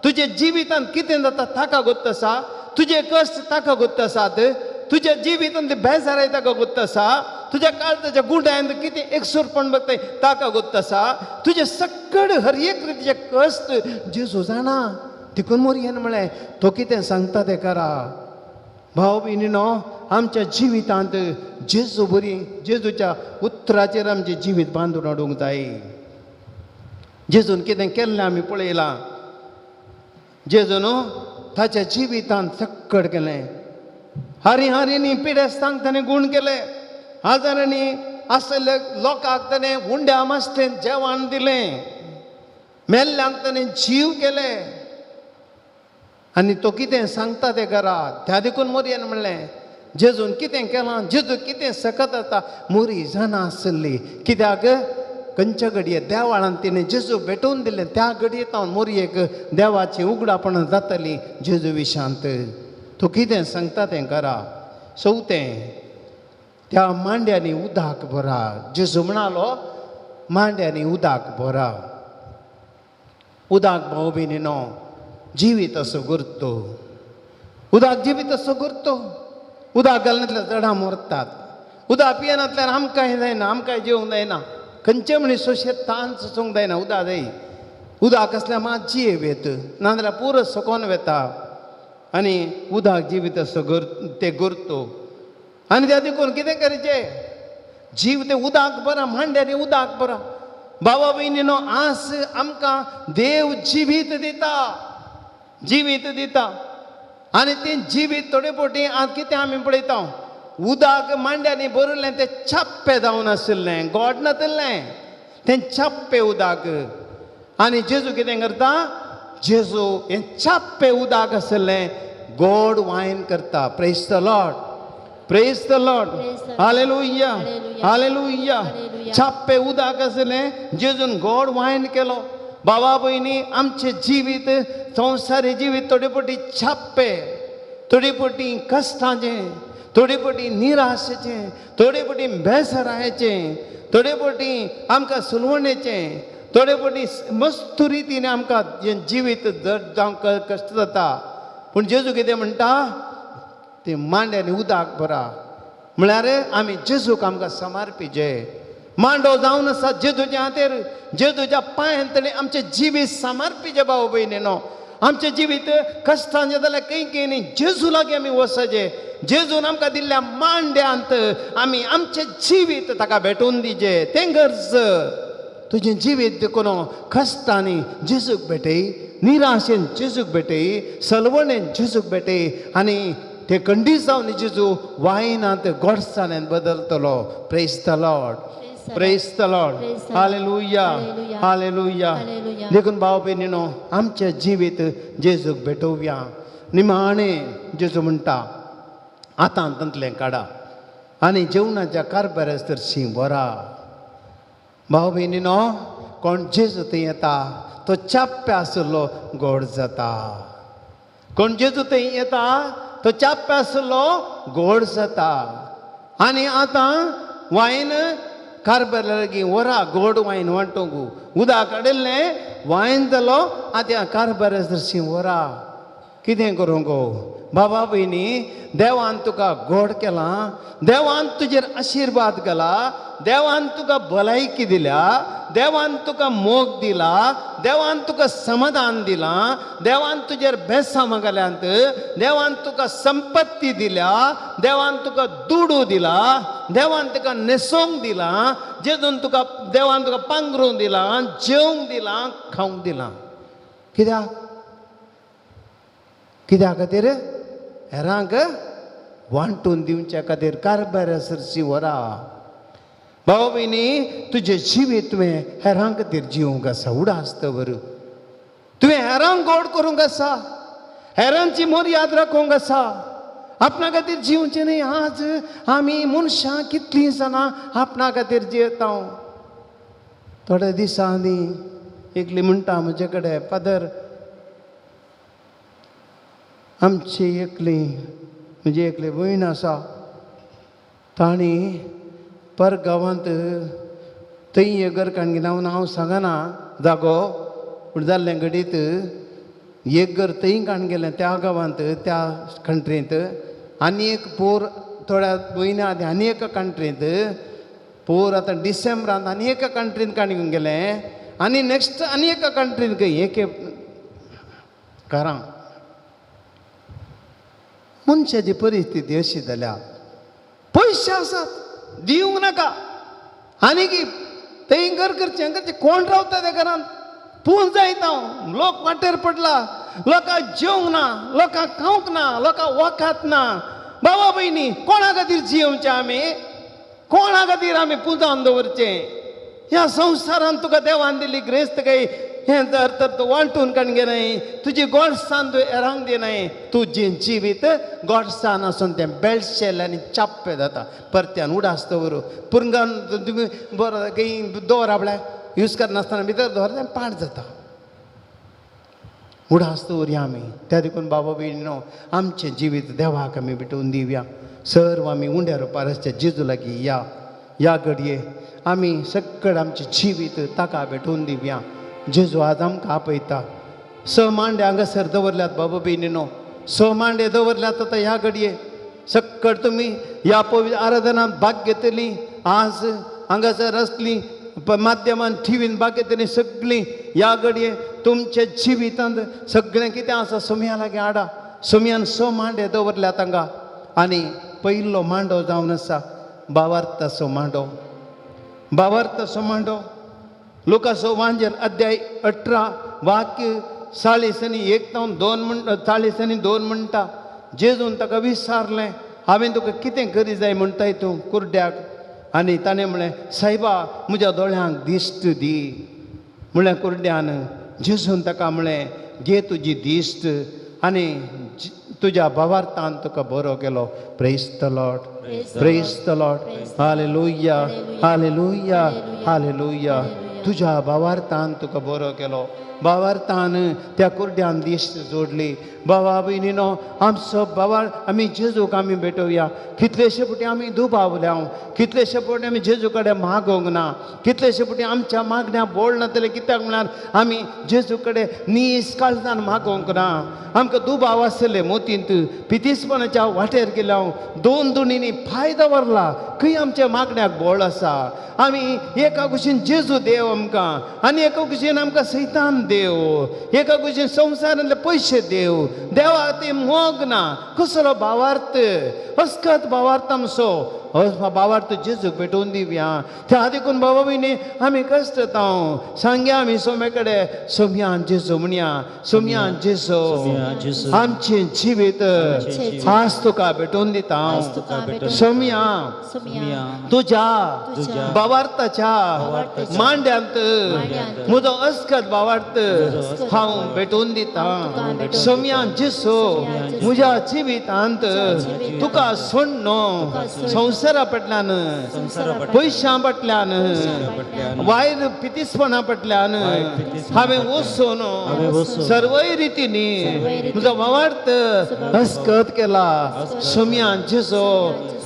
तुज्या जिवितांत कितें जाता ताका गुप्त आसा. तुजे कश्ट ताका गुप्त आसात. तुज्या जिवितांत बेजाराय ताका गुप्त आसा. तुज्या काळजाच्या गुंड्यांत कितें एकसूरपण बगताय ताका गुप्त आसा. तुजे सकड हर एक रितीचे कश्ट जेजू जाणा. देखून मोरयेन म्हळें तो कितें सांगता तें करा. भाव भयणीनो आमच्या जिवितांत जेजू बरी जेजूच्या उतराचेर आमचें जिवीत बांदून हाडूंक जाय. जेजून कितें केल्लें आमी पळयलां. जेजून ताच्या जिवितांत सक्कड केलें. हारींनी पिडेस्तांक ताणें गूण केले. आजारांनी आसले लोकांक ताणें हुंड्या मास्तें जेवण दिलें. मेल्ल्यांक ताणें जीव केले. आनी तो कितें सांगता तें करा. त्या देखून मोरयेन म्हणलें जेजून कितें केलां. जेजू कितें सकत आसा मोरी जाणा आसली. कित्याक खंयच्या घडये देवाळान तिणें जेजू भेटोवन दिलें त्या घडयेंत मोरयेक देवाची उगडापण जातली जेजू विशांत. तो कितें सांगता तें करा. चवथें त्या मांड्यांनी उदक भरा. जेजू म्हणालो मांड्यांनी उदक भरा. उदक भाव भयणीनो जिवीत असो गुर्तो. उदक जिवीत असो गुर्तो. उदक घालनातल्या झाडां मरतात. उदक पियेनातल्यार आमकांय जायना. आमकांय जेवंक जायना. खंयचे मनीस सोशे तान सोसूंक जायना. उदक जाय. उदक असल्या मात जियेव येत नाजाल्यार पुरो सोकोन वेता. आनी उदक जिवीत असो ते गुर्तो. आनी त्या देखून कितें करचें. जीव ते उदाक बरा मांड्याने उदाक बरा भावा भयणीनो आस आमकां देव जिवीत दिता आनी तें जिवीत थोडे फावटी आज कितें आमी पळयता उदाक मांड्यानी भरिल्लें तें छाप्पे जावन आशिल्लें गोड नासलें तें छाप्पे उदाक आनी जेजू कितें करता जेजू हें छाप्पे उदाक आशिल्लें गोड वायन करता praise the lord praise the lord hallelujah hallelujah छाप्पे उदाक आशिल्लें जेजून गोड वायन केलो भावा भयणी आमचें जिवीत संवसारी जिवीत थोडे फावटी छाप्पे थोडे फावटी कश्टाचें थोडे फावटी निराशेचें थोडे फावटी बेसरायेचें थोडे फावटी आमकां सुलवणेचें थोडे फावटी मस्त रितीन आमकां हें जिवीत जावंक कश्ट जाता पूण जेजू कितें म्हणटा तें मांड्यानी उदाक बरा म्हळ्यार आमी जेजूक आमकां समर्पिचे मांडो जावन आसा जेजूच्या हातेर जेजूच्या पांयांतले आमचें जिवीत समर्पिचे भाव भयणीनो आमचें जिवीत कश्टांचें जाल्यार खंय न्ही जेजू लागीं आमी वचचे जेजून आमकां दिल्ल्या मांड्यांत आमी आमचें जिवीत ताका भेटोवन दिचें तें गरज तुजें जिवीत देखून कश्टांनी जेजूक भेटय निराशेन जेजूक भेटय सलवणेन जेजूक भेटय आनी ते खंडीत जावन जेजू वायनांत गोडसाण्यान बदलतलो praise the lord praise the lord hallelujah hallelujah देखून भाव भयणीनो आमचें जिवीत जेजूक भेटोवया निमाणें जेजू म्हणटा आतां तंतलें काडा आनी जेवणाच्या कारबाऱ्यास तर शीं वरा भाव भयणीनो कोण जेजू थंय येता तो चाप्पे आशिल्लो गोड जाता कोण जेजू थंय येता तो चाप्पे आशिल्लो गोड जाता आनी आतां वायन कारबार लागीं वरा गोड वायन वांटोंक उदक काडिल्लें वायन जालो आतां कारबार शीं वरा कितें करूं गो बाबा भयणी देवान तुका गोड केलां देवान तुजेर आशिर्वाद घाला देवान तुका भलायकी दिल्या देवान तुका मोग दिला देवान तुका समाधान दिलां देवान तुजेर बेसां मागल्यांत देवान तुका संपत्ती दिल्या देवान तुका दुडू दिला देवान तुका न्हेसोवंक दिला जेजून तुका देवान तुका पांघरूंक दिलां जेवंक दिलां खावंक दिलां कित्या खातीर हेरांक वांटून दिवच्या खातीर कारबार सरशी वरा भाव भयणी तुजें जिवीत तुवें हेरां खातीर जिवंक आसा उडासत वर तुवें हेरांक गोड करूंक आसा हेरांची मर्याद राखूंक आसा आपणा खातीर जिवचें न्ही आज आमी मनशां कितलीं जाणां आपणा खातीर जियेता थोड्या दिसांनी एकली म्हणटा म्हजे कडेन फादर आमची एकली म्हणजे एकली भयण आसा ताणी पर गांवांत थंय घर काणगी जावन हांव सांगना जागो पूण जाल्लें घडीत एक घर थंय काण गेलें त्या गांवांत त्या कंट्रींत आनी एक पोर थोड्या म्हयन्या आदी आनी एका कंट्रींत पोर आतां डिसेंबरांत आनी एका कंट्रींत काणून गेलें आनी नेक्स्ट आनी एका कंट्रींत खंय एके घरां मनशाची परिस्थिती अशी जाल्या पयशे आसात दिवंक नाका आनी की थंय घर करचें कोण रावता त्या घरांत पूल जायता लोक वाटेर पडला लोकांक जेवंक ना लोकांक खावंक ना लोकांक वखात ना बाबा भयणी कोणा खातीर जियोवचें आमी कोणा खातीर आमी पुजावन दवरचें ह्या संवसारांत तुका देवान दिल्ली ग्रेस्त काय हें जर तर तूं वांटून काण घेनाय तुजी गोडसाण तूं हेरांक दिनाय तुजें जिवीत गोडसाण आसून तें बेळशेल आनी चाप्पे जाता परत्यान उडासता व्हरून पुरंगान तुमी बरो खंय दवर आपल्या यूज करनासतना भितर दवर तें पाड जाता उडासता व्हरया आमी त्या देखून बाबा भयणीनो आमचें जिवीत देवाक आमी भेटोवन दिवया सर्व आमी उंड्या रुपारसच्या जेजू लागीं या घडये आमी सगळें आमचें जिवीत ताका भेटोवन दिवया जेजू आज आमकां आपयता स मांडे हांगासर दवरल्यात बाबा भयणीनो स मांडे दवरल्यात आतां ह्या घडये सक्कड तुमी ह्या पवित्र आराधनांत भाग घेतली आज हांगासर आसली माध्यमान टिवीन भाग घेतली सगळीं ह्या घडये तुमच्या जिवितांत सगळें कितें आसा सुमया लागीं हाडा सुमयान स मांडे दवरल्यात हांगा आनी पयलो मांडो जावन आसा भावार्थाचो मांडो भावार्थाचो मांडो लुकाचो वांजेर अध्याय 18 वाक्य 40 म्हणटा जेजून ताका विचारलें हांवें तुका कितें करी जाय म्हणटाय तूं कुर्ड्याक आनी ताणें म्हळें सायबा म्हज्या दोळ्यांक दिश्ट दी म्हळ्यार कुर्ड्यान जेजून ताका म्हळें घे तुजी दिश्ट आनी तुज्या भावार्थान तुका बरो केलो praise the lord praise the lord hallelujah hallelujah hallelujah तुज्या भावार्थान तुका बरो केलो भावार्थान त्या कुर्ड्यान दिश्ट जोडली भावा भयणीनो आमचो भावार आमी जेजूक आमी भेटोवया कितलेशे फावटी आमी दुबावल्या कितलेशे फावटी आमी जेजू कडेन मागोंक ना कितलेशे फावटी आमच्या मागण्या बोड नातले कित्याक म्हळ्यार आमी जेजू कडेन निश्काळजान मागोंक ना आमकां दुबाव आसले मोतींत पितीसपणाच्या वाटेर गेल्या दोन दुणींनी फायदो व्हरला खंय आमच्या मागण्याक बोड आसा आमी एका कुशीन जेजू देव आमकां आनी एका कुशीन आमकां सैतान देव एका कुशीन संवसारांतले पयशे देव देवा ते मोग ना कसलो भावार्थ अस्कत भावार्थ आमचो भावार्थ जेजूक भेटोवन दिवया त्या देखून बाबा भयणी आमी कश्ट ताव सांगया आमी सोम्या कडेन सोम्यान जेजू म्हणया सोम्यान जेजू आमचें जिवीत आज तुका भेटोवन दिता सोम्या तुज्या भावार्थाच्या मांड्यांत म्हजो अस्कत भावार्थ हांव भेटोवन दिता सोम्यान जेजू म्हज्या जिवितांत तुका सोडनो संवसारा पटल्यान पयशां पटल्यान वायर पितीसपणा पटल्यान हांवें वचून सर्वय रितींनी म्हजो भावार्थ अस्कत केला सोम्यान जेजू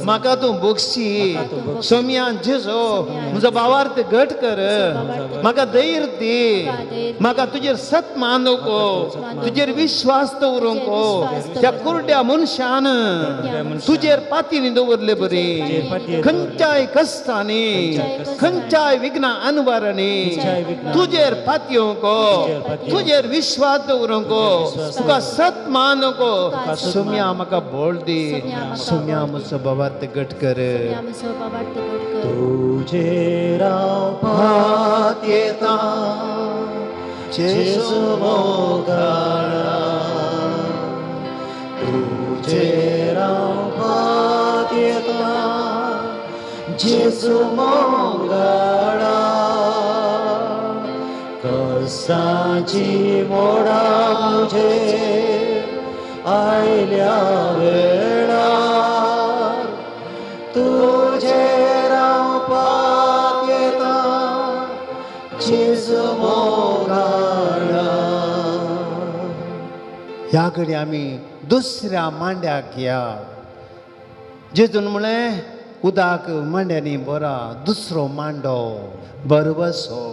म्हाका तूं बक्षी सोम्यान जेजू म्हजो भावार्थ घट कर म्हाका धैर्य दी म्हाका तुजेर सत मानूको तुजेर विश्वास दवरूंको त्या कुर्ड्या मनशान तुजेर पातींनी दवरले बरी खंयच्याय कश्टांनी खंयच्याय विघ्नां अनवरांनी तुजेर पातयोंको तुजेर विश्वास दवरूंको तुका सत मानूको सोम्या म्हाका बोल दी सोम्या म्हजो भावार्थ घट कर तुझेर पात येता जेजू मोगाळा तुझेर पात येता जेजू मोगाळा कसाची मोडा मुझे आयल्या वेळार तुझेर पात येता जेजू मोगाळा ह्या घडी आमी दुसऱ्या मांड्याक या जेजून म्हळें उदक मांड्यांनी बरा दुसरो मांडो बरवसो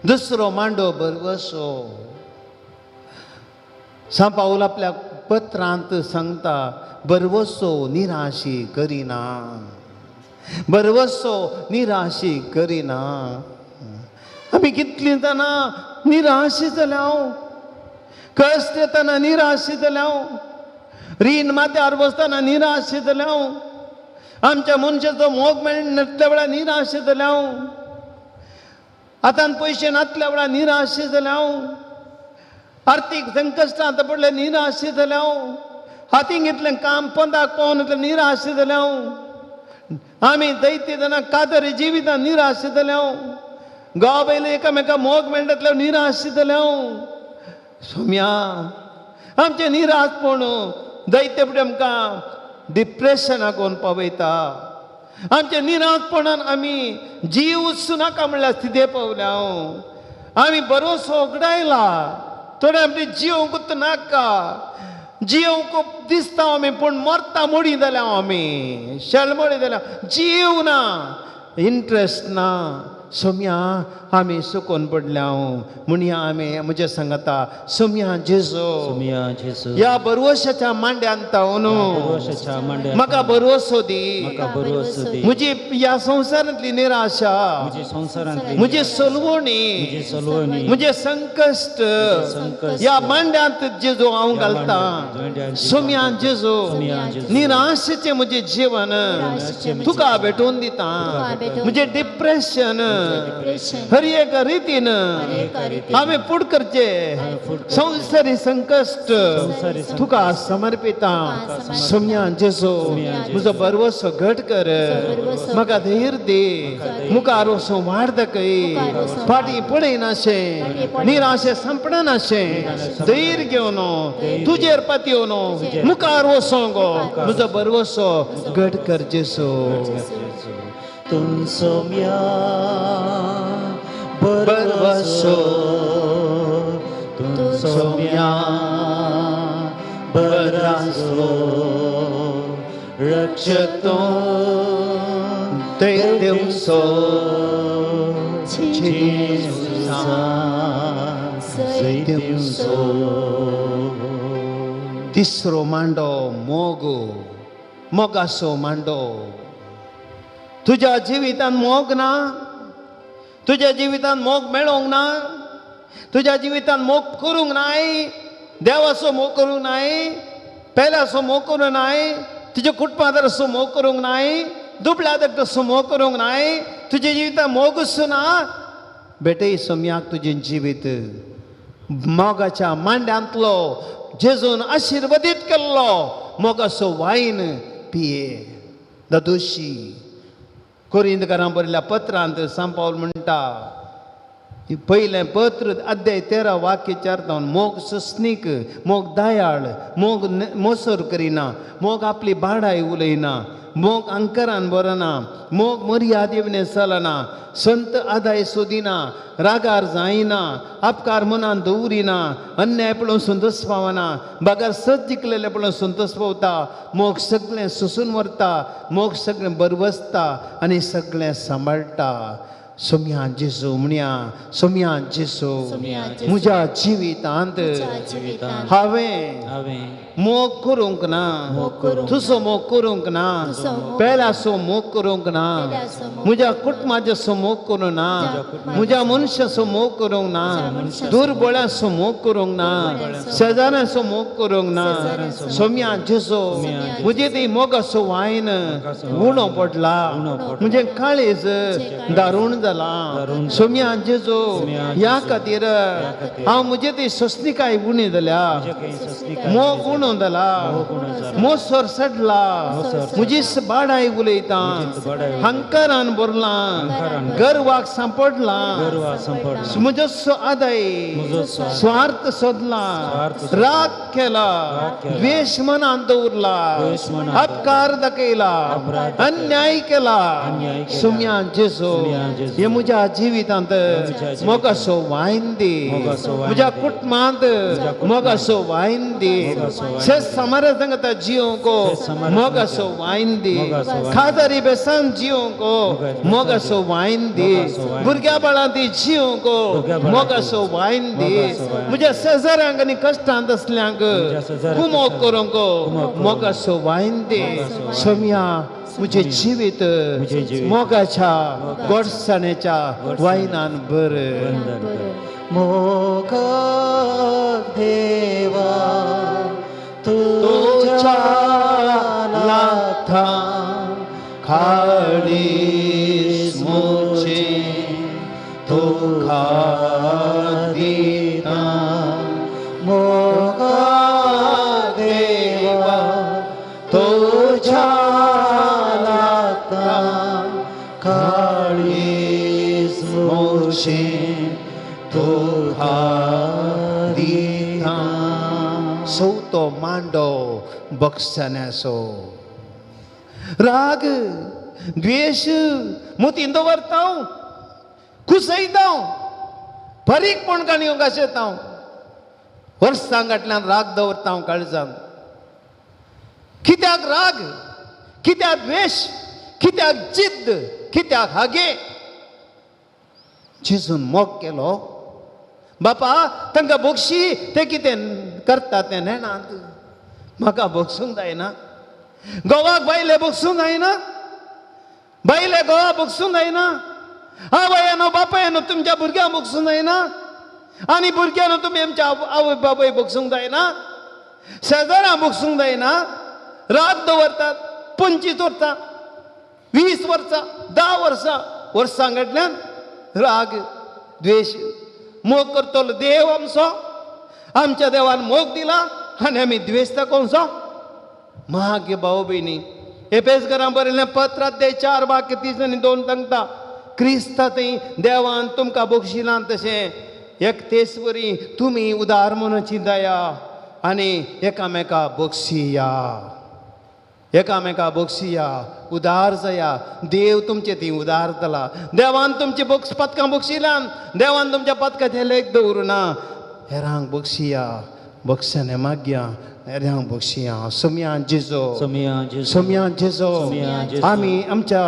दुसरो मांडो बरवसो सा पाऊल आपल्या पत्रांत सांगता बरवसो निराशी करिना बरवसो निराशी करिना आमी कितलीं जाणां निराशी जाल्या कश्ट येतना निराशी जाल्या रीण माथ्यार बसतना निराशी जाल्या आमच्या मनशाचो मोग मेळनासल्या वेळार निराशी जाल्या हातान पयशे नासल्या वेळार निराशी जाल्या आर्थीक संकश्टांत पडले निराशी जाल्या हातीन घेतलें काम पंदाक पावून निराशी जाल्या आमी जायतीं जाणां कादरी जिवितांत निराशी जाल्या गांव बैल एकामेका मोग मेळनासल्या निराशी जाल्या सोम्या आमचें निराशपण जायते फुडें आमकां डिप्रेशनाक व्हरून पावयता आमच्या निराशपणान आमी जीव सुनाका म्हणल्यार स्थिती पावल्या आमी भरोसो उगडायला थोडे आमचे जिवंकूच नाका जिवंक दिसता आमी पूण मरता मोडी जाल्या आमी शेलमोडी जाल्या जीव ना इंट्रस्ट ना सोम्या आमी सुकून पडल्या म्हणया आमी म्हजे सांगता सोम्या जेजो सुमिया जेसू या बरवशाच्या मांड्यांत वर्षाच्या मांड्या म्हाका बरवसो दी म्हाका बरोवसो दी म्हजी या संवसारांतली निराशा म्हजी संसारांतली म्हजी सलवणी म्हजी सलवणी म्हजे संकश्ट या मांड्यांत जेजो हांव घालता सोम्या जेजो निराशेचे म्हजे जीवन तुका भेटून दिता म्हजे डिप्रेशन हर एक रितीन हांवें फूड करचे संवसारी संकश्ट तुका समर्पिता सोम्या जेजो म्हजो बरवसो घट कर म्हाका धैर्य दे मुखार वचूं वाड दाखय फाटीं पडयनाशें निराशे संपणानाशें धैर्य घेवन तुजेर पातयेवन मुखार वचों गो म्हजो बरवसो घट कर जेजो तुम सोम्या बरवसो तुम सोम्या बरवसो रक्षतो ते देवसो तिसरो मांडो मोगासो मांडो तुज्या जिवितांत मोग ना तुज्या जिवितांत मोग मेळोंक ना तुज्या जिवितांत मोग करूंक नाय देवाचो मोग करूंक नाय पेल्याचो मोग करूंक नाय तुज्या कुटुंबाचो मोग करूंक नाय दुबळ्या तसो मोग करूंक नाय तुज्या जिवितांत मोगूच ना बेटे सोम्याक तुजें जिवीत मोगाच्या मांड्यांतलो जेजून आशिर्वादीत केल्लो मोगाचो वायन पिये दादोशी कोरिंदकारां बरयल्या पत्रांत सांत पावल म्हणटा पयलें पत्र अध्याय 13 वाक्य 4 मोग सुस्नीक मोग दयाळ मोग मोसर करिना मोग आपली बाडाय उलयना मोग अंकारान बरना मोग मर्यादेविने चलना संत आदाय सोदिना रागार जायना अपकार मनान दवरिना अन्याय पळोवन संतोश पावना बागार सत जिखलेले पळोवन संतोष पावता मोग सगळें सुसून व्हरता मोग सगळें बरवसता आनी सगळें सांबाळटा सोम्या जेजू म्हणया सोम्या जेजू म्हज्या जिवितांत हांवें मोग करूंक ना तुजो मोग करूंक ना पेल्याचो मोग करूंक ना म्हज्या कुटुंबाचो मोग करूंक ना म्हज्या मनशाचो मोग करूंक ना दुर्बळाचो मोग करूंक ना शेजाऱ्याचो मोग करूंक ना सोम्या जेजो म्हजे ती मोगाचो वायन उणो पडला म्हणजे काळीज दारूण जाला सोम्या जेजो ह्या खातीर हांव म्हजे ती सोसणीकाय उणी जाल्या मोग उणो जाला मोसोर सडला म्हजी बाडाय उलयता हंकारान भरला गर्वाक सांपडला म्हजो आदाय स्वार्थ सोदला राग केला द्वेष मनान दवरला अपकार दाखयला अन्याय केला सोम्या जेजो हे म्हज्या जिवितांत मोगाचो वायन दी म्हज्या कुटुंबांत मोगाचो वायन दी से समाराधंगता जियोंको मोगाचो वायन दी खादारी बेसान जियोंको मोगाचो वायन दी भुरग्या बाळांती जियोंको मोगाचो वायन दी म्हज्या शेजाऱ्यांक आनी कश्टांत असल्यांक कुमोग करूंको मोगाचो वायन दी सोम्या मुझे जीवित मोगाच्या गोडसाणेच्या वायनान भर मोग देवा तुझ्या लाथा खाडीस मुझे तो खादीना मोग देवा तुझ्या काळीस मोशे तो हादीना सौतो मांडो बक्षण्यासो राग द्वेष मोतीन दवरतां कुसयतां फरीकपण काणयो गाशेतां वर्सांगांतल्यान राग दवरतां काळजांत कित्याक राग कित्याक द्वेष कित्याक जिद्द कित्याक हागे जेजून मोग केलो बापा तांकां बोगशी ते कितें करता तें नेणात म्हाका बोगसूंक जायना गोवाक बायले बोगसूंक जायना बायले गोवा बोगसूंक जायना आवयानो बापायानो तुमच्या भुरग्यांक बोगसूंक जायना आनी भुरग्यानो तुमी आमच्या आवय बापाय बोगसूंक जायना शेजाऱ्यां बोगसूंक जायना रात दवरतात 25 वर्सां 20 वर्सां 10 वर्सां घडल्यान राग द्वेष मोग करतलो देव आमचो आमच्या देवान मोग दिला आनी आमी द्वेष दाखोवचो महागे भाऊ भयणी एफेसकारां बरयल्लें पत्र अध्याय 4 वाक्य 3 आनी 2 सांगता क्रिस्ता थंय देवान तुमकां बक्षिलां तशें एक तेच वरी तुमी उदार मनोची दया आनी एकामेका बक्षिया एकामेका बक्षिया उदार जाया देव तुमचे ती उदार जाला देवान तुमची पदकां बक्षिलां देवान तुमच्या पदकाचें लेख दवरुना हेरांक बक्षिया बक्षाने मागया हेरांक बक्षिया सोम्यान जेजो सोम्यान जेजो आमी आमच्या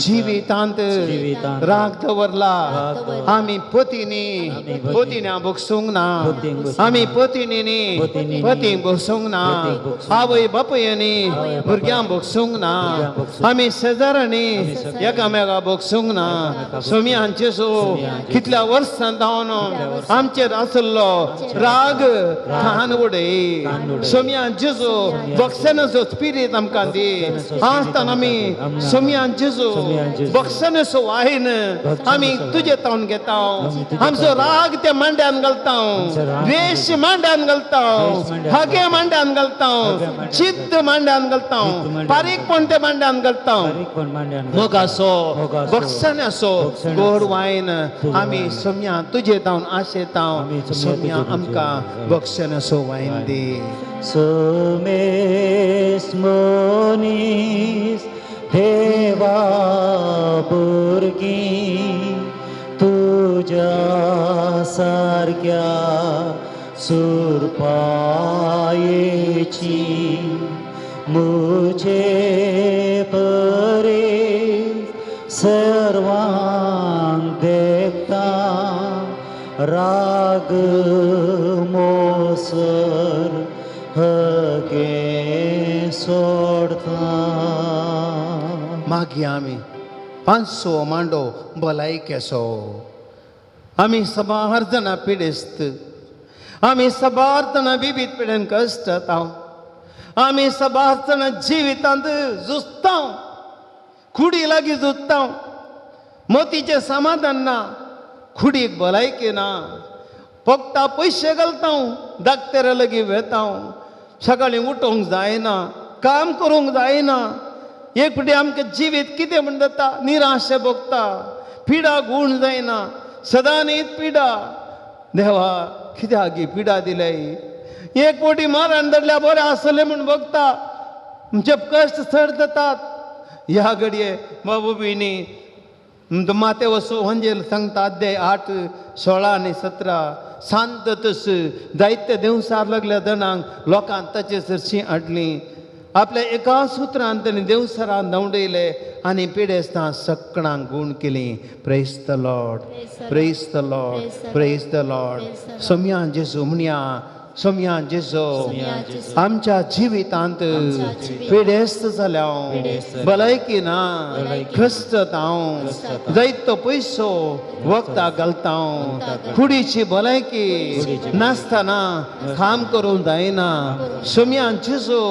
जिवितांत राग दवरला आमी पतींनी बक्षूंक ना आमी पतींनी पती बक्षूंक ना आवय बापयांनी भुरग्यांक बक्षूंक ना आमी शेजाऱ्यांनी एकामेका बक्षूंक ना सोम्यान जेजो कितल्या वर्सां जावन आमचेर आसलो राग खान उडय सोम्यान जेजो बक्षानाचो स्पिरीट आमकां दी आसतना आमी सोम्यान जेजो बक्षानाचो वाहीन आमी तुजे तावन घेता आमचो राग ते मांड्यान घालता द्वेष मांड्यान घालता हागे मांड्यान घालता चित्त मांड्यान घालता पारीकपण ते मांड्यान घालता मोगासो बक्षानाचो गोड वाहीन आमी सोम्या तुजे तावन आशेता सोम्या आमकां बक्षानाचो वाहीन दी सोमेस मोनीस देवा भुरगीं तुज्या सारक्या सुरपायेची मुझे परे सर्वांग देखता राग मोसर हगे सोडता मागी आमी 500 मांडो भलायकेचो आमी सबार जाणां पिडेस्त आमी सबार जाणां विविध पिड्यान कश्ट येता आमी सबार जाणां जिवितांत झुजता कुडी लागीं झुजता मोतीचें समाधान ना कुडीक भलायकी ना फक्त पयशे घालता दाखतेरा लागीं वेता सकाळीं उठोवंक जायना काम करूंक जायना एक फावटी आमकां जिवीत कितें म्हण जाता निराशे भोगता पिडा गूण जायना सदां न्हीद पिडा देवा कित्याक ही पिडा दिल्या एक फावटी मारण धरल्या बरें आसलें म्हूण भोगता म्हणजे कश्ट चड जातात ह्या घडये बाबू भयणी माते वसो म्हणजे सांगता अध्याय 8, 16 आनी 17 सांत तस जायते देवसार लागल्या जणांक लोकांक ताचे सरशी हाडली आपल्या एका सुत्रांत ताणें देवसरान दवडयले आनी पिडेस्तां सगळ्यांक गूण केली praise the lord praise the lord praise the lord सोम्यान जेजू म्हणया सोम्यान जेजो आमच्या जिवितांत पिडेस्त जाल्या भलायकी ना कश्ट हांव जायतो पयसो वखदाक घालता कुडीची भलायकी नासतना काम करूंक जायना सोम्यान जेजो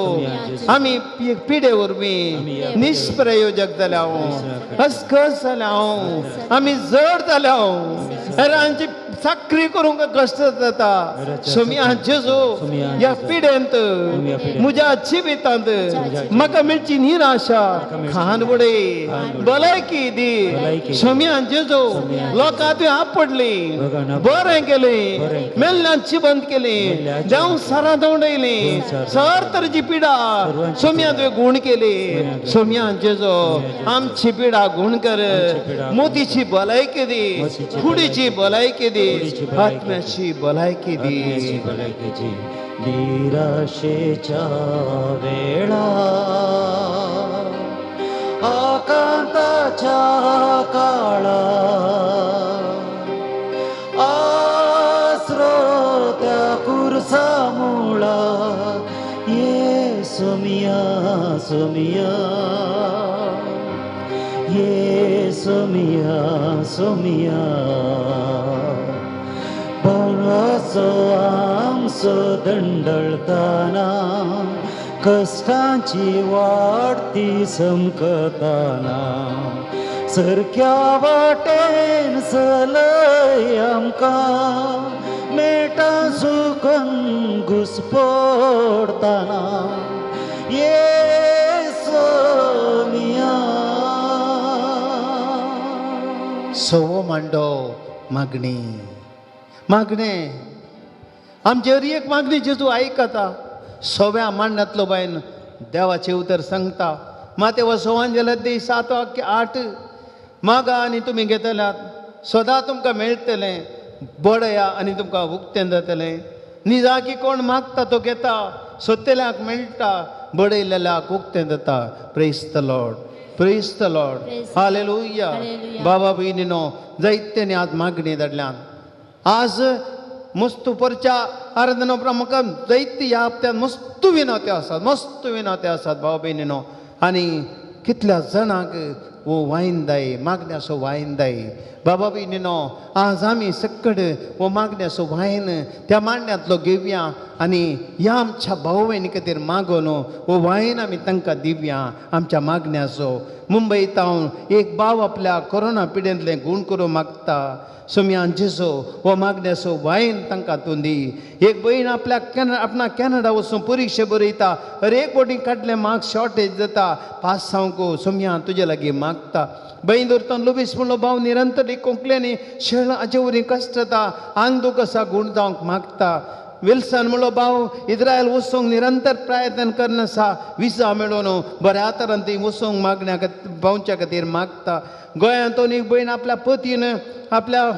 आमी पिडे वरवीं निष्प्रयोजक जाल्या अस्कस जाल्या आमी जड जाल्या हेरांची साखरी करूंक कश्ट जाता सोम्यान जेजो ह्या पिड्यांत म्हज्या जिवितांत म्हाका मेळची निराशा खान उडय भलायकी दी सोम्यान जेजो लोकां तुवें आपडली बरें केलें मेल्ल्यांची बंद केली देवसारां दवडयली सर तरेची पिडा सोम्या तुवें गूण केली सोम्यान जेजो आमची पिडा गूण कर मोतीची भलायकी दी कुडीची भलायकी दी आत्म्याची भलायकी दी निराशेच्या वेळा आकांताच्या काळा सोमिया ये सोमिया बरसो आमचो दंडळताना कष्टांची वाडती समकताना सरक्या वाटेन चलय आमकां मेटा सुखन घुसपडताना येसोमिया सवो मांडो मागणी मागणे आमची हर एक मागणी जेजू आयकता सव्या मांडण्यातलो बायन देवाचे उतर सांगता माते वसोवांजल दी 7:8 मागा आनी तुमी घेतल्यात सदां तुमकां मेळटलें बडया आनी तुमकां उक्तें जातलें निजा की कोण मागता तो घेता सोदतेल्याक मेळटा बडयलेल्याक उक्तें जाता praise the lord praise the Lord Praise the Lord. Hallelujah Hallelujah. बाबा भयणीनो जायत्यांनी आज मागणी धाडल्यान आज मस्त परच्या आराधना म्हाका जायते ह्या हप्त्यान मस्त विनोते आसात भाव भयणीनो आनी कितल्या जाणांक वो वायन दाय मागण्याचो वायन दाय बाबा भयणीनो आज आमी सक्कड वो मागण्याचो वायन त्या मांडण्यांतलो घेवया आनी ह्या आमच्या भाव भयणी खातीर मागोन वो वायन आमी तांकां दिवया आमच्या मागण्याचो मुंबयत हांव एक भाव आपल्या कोरोना पिडेंतलें गूण करूं मागता सोम्यान जेजो हो मागण्याचो वायन तांकां तूं दी एक भयण आपल्या आपणाक कॅनडा वचून परिक्षा बरयता हर एक बोटीक काडले मार्क्स शॉर्टेज जाता पास जावंक सोम्यान तुजे लागीं मागता भयण धरतान लुबीस म्हणलो भाव निरंतर कोंकलेनी शेळ हाचे वरी कश्ट जाता आंग दूख आसा गूण जावंक मागता विल्सन म्हणलो भाव इस्रायल वचूंक निरंतर प्रयत्न करना आसा विजा मेळोन बऱ्या तरान थंय वचूंक मागण्या पावच्या खातीर मागता गोंयांतून एक भयण आपल्या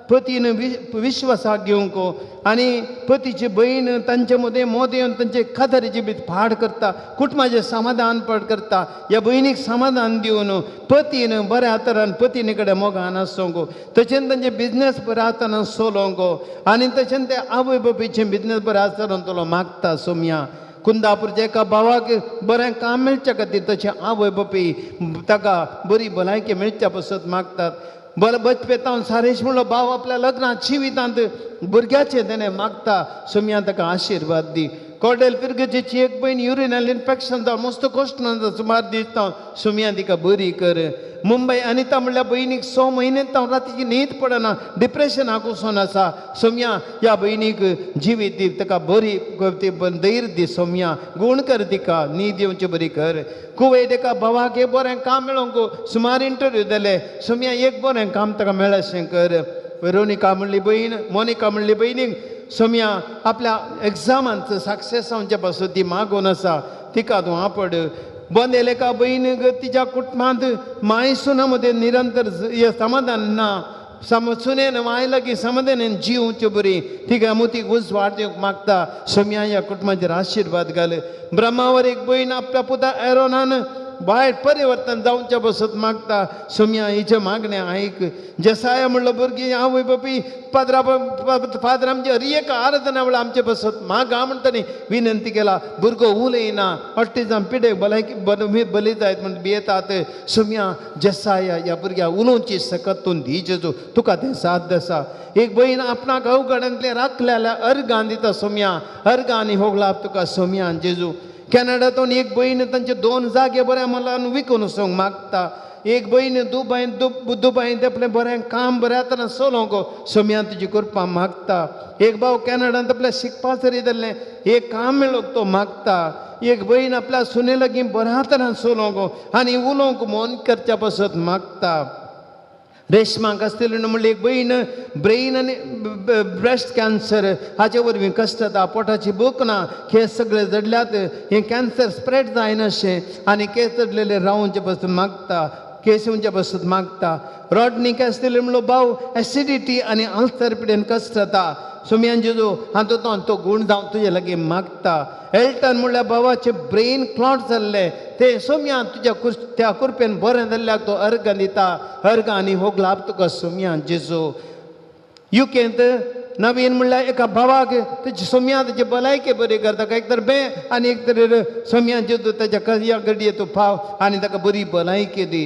पतीन विश्वासाक घेवंक आनी पतीची भयण तांचे मदें मोद येवन तांचे कातरीची बी फाड करता कुटुंबाचें समाधान पड करता ह्या भयणीक समाधान दिवन पतीन बऱ्या तरान पतीने कडेन मोगान आसूंक तशेंच तांचे बिजनेस बऱ्या तरान चलोवंक आनी तशेंच ते आवय बापूयचें बिजनेस बऱ्या तरान चलो मागता सोम्या कुंदापूरच्या एका भावाक बरें काम मेळच्या खातीर तशें आवय बापूय ताका बरी भलायकी मेळच्या पासत मागतात बरें बचपेतावन सारेश म्हणलो भाव आपल्या लग्नात जिवितांत भुरग्याचें तेणें मागता सोम्या ताका आशिर्वाद दी कोडेल पिरगजेची एक भयण युरिनल इन्फेक्शन जावन मस्त कश्ट सुमार दिसता सोम्या तिका बरी कर मुंबय अनिता म्हणल्या भयणीक 6 म्हयने जावन रातीची न्हीद पडना डिप्रेशनाक वचून आसा सोम्या ह्या भयणीक जिवीत दी ताका बरी धैर्य दी सोम्या गूण कर तिका न्हीद येवची बरी कर कुवेत एका भावाक एक बरें काम मेळोंक सुमार इंटरव्यू जाले सोम्या एक बरें काम ताका मेळ्ळेशें कर वेरोनिका म्हणली भयण मोनिका म्हणली भयणीक सोम्या आपल्या एग्जामांत सक्सेस जावचे पासून ती मागून आसा तिका तूं आपड बंदेल एका भयण तिच्या कुटुंबांत माय सुना मदें निरंतर समाधान ना सुनेन माय लागीं समाधान जिवची बरी तिका मुतीक उजवाड दिवंक मागता सोम्या ह्या कुटुंबाचेर आशिर्वाद घाल ब्रह्मावर एक भयण आपल्या पुता एरोनान वायट परिवर्तन जावच्या बसत मागता सोम्या हिचे मागणें आयक जेसाया म्हणलो भुरगीं आवय बापूय फादर आमचे हर एक आराधना वेळा आमचे बसत मागा म्हणटनी विनंती केला भुरगो उलयना ऑटिझम पिडेक भलायकी बली जायत म्हण भियेतात सोम्या जेसाया ह्या भुरग्याक उलोवची सकत तूं दी जेजू तुका तें साथ आसा एक भयण आपणाक अवघडांतलें राखलें जाल्यार अर्गां दिता सोम्या अर्गां आनी होगलाप तुका सोम्यान जेजू कॅनडातून एक भयण तांचे 2 जागे बऱ्या मोलान विकून वचोंक मागता एक भयण दुबईन आपलें बरें काम बऱ्या तरान चलोवंक सोम्या तुजी करपा मागता एक भाव कॅनडांत आपल्या शिकपा सरी जाल्लें एक काम मेळोंक तो मागता एक भयण आपल्या सुने लागीं बऱ्या तरान चलोवंक आनी उलोवंक मन करच्या पासत मागता रेशमाक आसतली म्हणली एक भयण ब्रेन आनी ब्रेस्ट कॅन्सर हाचे वरवीं कश्ट जाता पोटाची भूक ना केस सगळे जडल्यात हें कॅन्सर स्प्रेड जायनाशें आनी केस जडलेले रावचे पासून मागता केस येवचे पासून मागता रॉडनीक आसतली म्हणलो भाव एसिडिटी आनी अल्सर पिडेन कश्ट जाता सोम्यान जेजू हातूंतल्यान तो गूण जावन तुजे लागीं मागता एल्टन म्हणल्यार भावाचे ब्रेन क्लॉट जाल्ले ते सोम्यान तुज्या त्या कुरपेन बरें जाल्ल्याक तो अर्घ दिता अर्घ आनी होगलाप तुका सोम्यान जेजू युकेंत नवीन म्हणल्यार एका भावाक तेची सोम्या तेची भलायकी बरी करता एक तर बे आनी एक तर सोम्या जेतू तेच्या कजिया गडये तूं पाव आनी ताका बरी भलायकी दी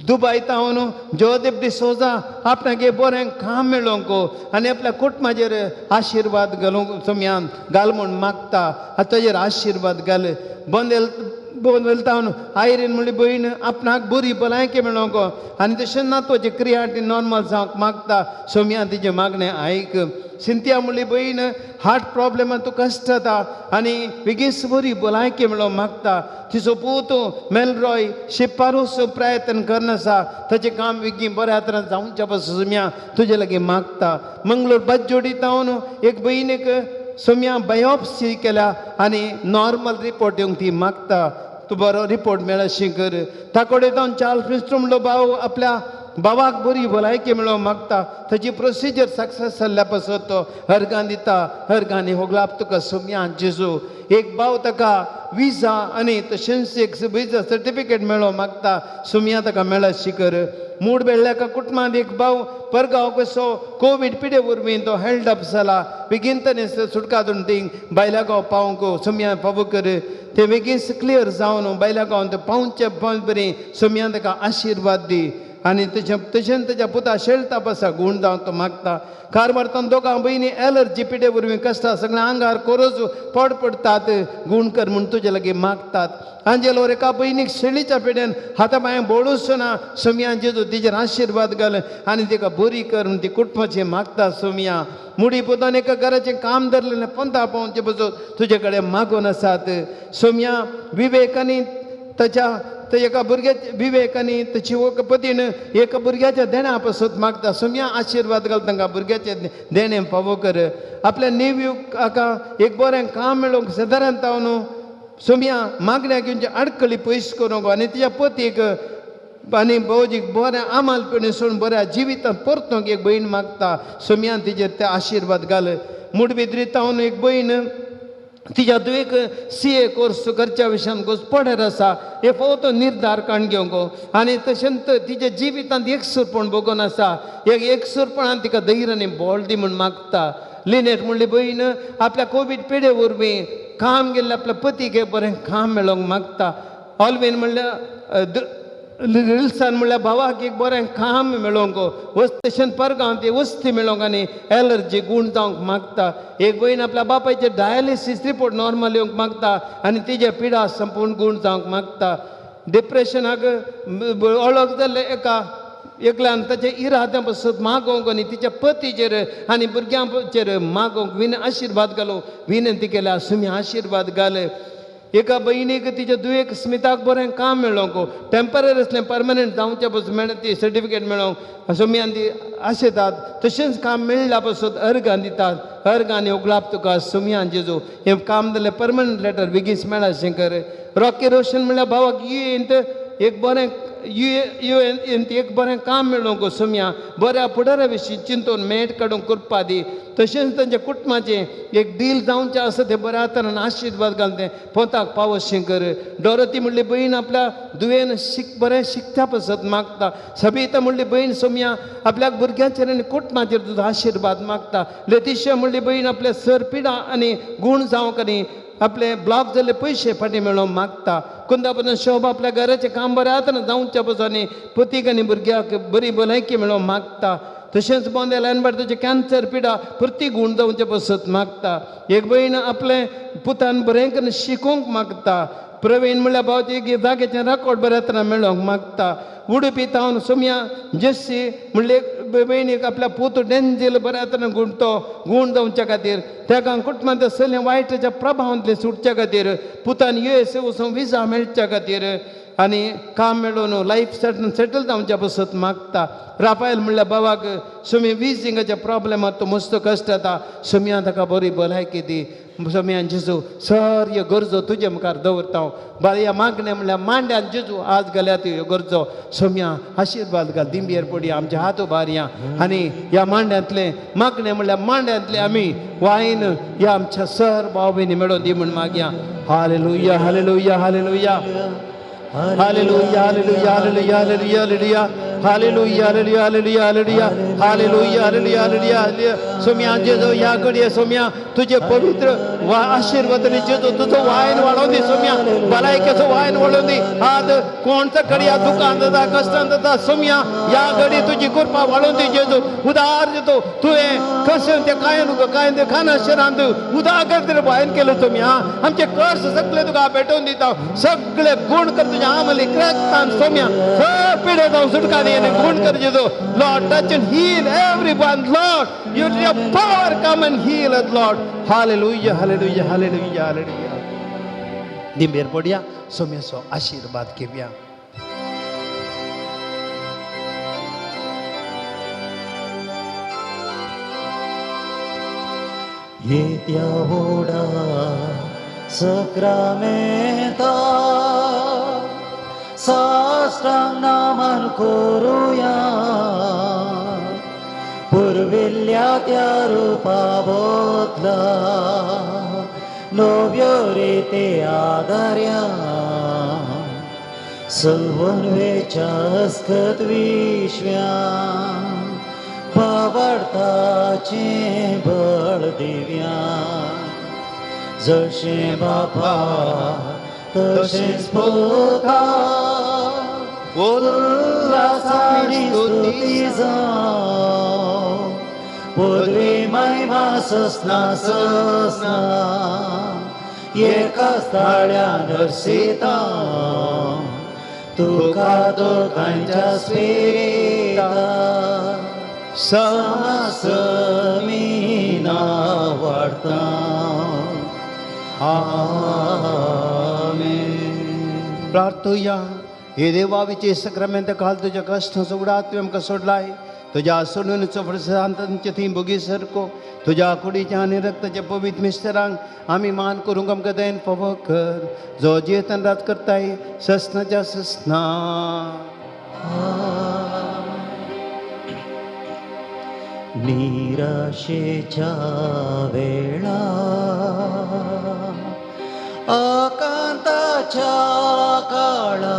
दुबय तावन जोदेप डिसोजा आपणागे बरें काम मेळोंक आनी आपल्या कुटुंबाचेर आशिर्वाद घालूंक सोम्यान घाल म्हूण मागता ताजेर आशिर्वाद घाल बोंदेलतावन आयरीन म्हणली भयण आपणाक बरी भलायकी मेळोंक आनी तशें नातवाची क्रियाटी नॉर्मल जावंक मागता सोम्या तिचें मागणें आयक सिंथिया म्हणली भयण हार्ट प्रॉब्लेमान तूं कश्ट जाता आनी बेगीन बरी भलायकी मेळोंक मागता तिचो पूत मेलरॉय शिपारूस प्रयत्न करनासा ताचें काम बेगीन बऱ्या तरेन जावच्या पासून सोम्या तुजे लागीं मागता मंगळूर बज्जोडी तावन एक भयणीक सोम्या बायोप्सी केल्या आनी नॉर्मल रिपोर्ट येवंक ती मागता तूं बरो रिपोर्ट मेळशी कर ताकोडे तावन चार्ल्स फिस्ट्रो म्हणलो भाव आपल्या भावाक बरी भलायकी मेळोवंक मागता ताची प्रोसिजर सक्सेस जाल्ल्या पासून तो अर्गां दिता अर्गांनी होगलाप तुका सोम्या जेजू एक भाव ताका विजा आनी तशेंच एक विजा सर्टिफिकेट मेळोवंक मागता सोम्या ताका मेळशी कर मूड बेळ्ळ्याका कुटुंबांत एक भाव परगांव कसो कोवीड पिडे वरवीं तो हेल्ड अप जाला बेगीन ताणें सुटका दिवन थिंग बायला गांव पावोंक सोम्या फावो कर ते बेगीन क्लियर जावन बायला गांवांत पावचे बरी सोम्या ताका आशिर्वाद दी आनी तशें ताच्या पुता शेळटाप आसा गूण जावन तो मागता कारवारतान दोगां भयणी एलर्जी पिडे वरवीं कश्टां सगळ्या आंगार कोरोज पड पडटात गूण कर म्हूण तुजे लागीं मागतात आंजेलोर एका भयणीक शेळीच्या पिड्यान हाता पांयां बोडूच ना सोम्या जेजू तिचेर आशिर्वाद घाल आनी तिका बरी कर म्हूण ती कुटुंबाचें मागता सोम्या मुडी पुतान एका घराचें काम धरलेलें पंथा पावचे पसून तुजे कडेन मागून आसात सोम्या विवेक आनी ताच्या एका भुरग्याच्या विवेक आनी ताची पतीन एका भुरग्याच्या देण्या पासून मागता सोम्या आशिर्वाद घाल तांकां भुरग्याचें देणें फावो कर आपल्या नेव्यूक हाका एक बरें काम मेळोवंक सादारण तावन सोम्या मागण्या घेवचे आडकळी पयस करूंक आनी तिच्या पतीक आनी भोवजीक बऱ्या आमालपणी सोडून बऱ्या जिवितांत परतूंक एक भयण मागता सोम्यान तिचेर ते आशिर्वाद घाल मुडबिद्री तावन एक भयण तिच्या दुयेक CA कोर्स करच्या विशयान पडर आसा हे फवतो निर्धार काण घेवंक आनी तशेंच तिच्या जिवितांत एकसूरपण बगोवन आसा एकसूरपणान तिका धैर्य आनी बोल दी म्हूण मागता लिनेट म्हणली भयण आपल्या कोवीड पिडे वरवीं काम गेल्लें आपल्या पतीक बरें काम मेळोवंक मागता ऑलवेन म्हणल्यार रिल्सान म्हणल्यार भावाक एक बरें काम मेळोवंक तशेंच परगांव ती वस्ती मेळोवंक आनी एलर्जी गूण जावंक मागता एक भयण आपल्या बापायचे डायलिसीस रिपोर्ट नॉर्मल येवंक मागता आनी तिचे पिडा संपूर्ण गूण जावंक मागता डिप्रेशनाक वळख जाल्ले एका एकल्यान ताचे इराद्या पासून मागोवंक आनी तिच्या पतीचेर आनी भुरग्यांचेर मागोवंक विन आशिर्वाद घालूंक विनंती केल्या सोम्या आशिर्वाद घाल एका भयणीक तिच्या दुयेक स्मिताक बरें काम मेळोवंक टेम्पररी असलें परमनंट जावचे पासून मेळ्ळें ती सर्टिफिकेट मेळोवंक सोम्यान ती आशेतात तशेंच काम मेळ्ळ्या पासून अर्गां दितात अर्गांनी ओगलाप तुका सोम्यान जेजू हें काम जालें परमनंट लेटर बेगीन मेळाशें कर रॉकी रोशन म्हणल्यार भावाक युएंत एक बरें युएंत एक बरें काम मेळोवंक सोम्या बऱ्या फुडारा विशीं चिंतून मेट काडूंक करपा दी तशेंच तांच्या कुटुंबाचें एक डील जावचें आसा तें बऱ्या तरेन आशिर्वाद घाल तें पोताक पावोशें कर डोरोती म्हणली भयण आपल्या दुयेन बरें शिकच्या पासत मागता सबिता म्हणली भयण सोम्या आपल्या भुरग्यांचेर आनी कुटुंबाचेर तुजो आशिर्वाद मागता लेतिशा म्हणली भयण आपल्या सरपिडा आनी गूण जावंक आनी आपले ब्लॉक जाल्ले पयशे फाटीं मेळोवंक मागता कुंदा पसून शोभ आपल्या घराचें काम बऱ्या तरेन जावच्या पासून आनी पतीक आनी भुरग्याक बरी भलायकी मेळोवंक मागता तशेंच बोंदे लायनबार ताचें कॅन्सर पिडा परती गूण जावचे पासून मागता एक भयण आपले पुतान बरें करून शिकोवंक मागता प्रवीण म्हणल्यार भावची जागेचें रेकॉर्ड बऱ्या तरेन मेळोवंक मागता उडुपी तावन सोम्या जस्सी म्हणले भयणीक आपल्या पूत डेंजल बऱ्या तरेन गूण जावच्या खातीर तेका कुटुंबांत सगळें वायटाच्या प्रभावांतले सुटच्या खातीर पुतान USA वचून विजा मेळच्या खातीर आनी काम मेळोवन लायफ सेटल जावच्या पासून मागता राफायल म्हणल्यार भावाक सोम्या विजिंगाच्या प्रॉब्लेमांत तो मस्त कश्ट जाता सोम्या ताका बरी भलायकी दी सोम्यान जेजू सर्य गरजो तुजे मुखार दवरता ह्या मागण्या म्हणल्यार मांड्यान जेजू आज घाल्यात ह्यो गरजो सोम्या आशिर्वाद घाल दिंबेर पडया आमचे हात उबारया आनी ह्या मांड्यांतले मागणे म्हणल्यार मांड्यांतले आमी वायन ह्या आमच्या सर भाव भयणी मेळोवन दी म्हूण मागया hallelujah hallelujah hallelujah hallelujah hallelujah hallelujah hallelujah hallelujah hallelujah hallelujah hallelujah hallelujah hallelujah hallelujah hallelujah hallelujah सोम्या जेजो या घडये सोम्या तुझे पवित्र आशीर्वादाने जेजो तुझं वायन वाढवून दे सोम्या भलायकेचं वायन वाढवून दे आज कोणतं कडिया दुकान दादा कष्टान दादा सोम्या या घडी तुझी कृपा वाढवून दे जेजो उदार देतो तुझे कसं ते काय नको काय ते खाना शरांत उदागर तरी वायन केलं तुम्ही आमचे कर्ज सगळे तुका भेटून दिता सगळे गुण कर तुझ्या आम्हाला रक्तान सोम्या पिढे जाऊन सुटका दे गुण कर जेजो lord touch and heal everyone lord your power come and heal us lord hallelujah hallelujah hallelujah hallelujah दिंबेर पडिया सोम्या सो आशीर्वाद घेऊया येत्या ओढा सक्रामेता साष्टांग नमन करूया पुरविल्ल्या त्या रूपाबोधला नव्यो रीते आदर्या सवन्वेच्या हस्तत विश्व्या पावडताचे बळ दिव्या जशे बापा तशेच पोका उल्हासाने स्तुती जावं पदवी महिमा ससना ससना एका स्थळ्यान नरसिता तुका दोघांच्या स्पिरिता समास मीना वाढता आमेन. प्रार्थूया हे देवा विचे सक्रामेंत काल तुझ्या कष्टाचा उडा तू आमकां सोडलाय तुझ्या सोडूनचो प्रसादांचे थी बोगी सरको तुझ्या कुडीच्या आनी रक्ताच्या पवित्र मिस्टरांक आमी मान करूंक आमकां दयन फावो कर जो जेतन रात करताय ससनाच्या ससना निराशेच्या वेळा आकांताच्या काळा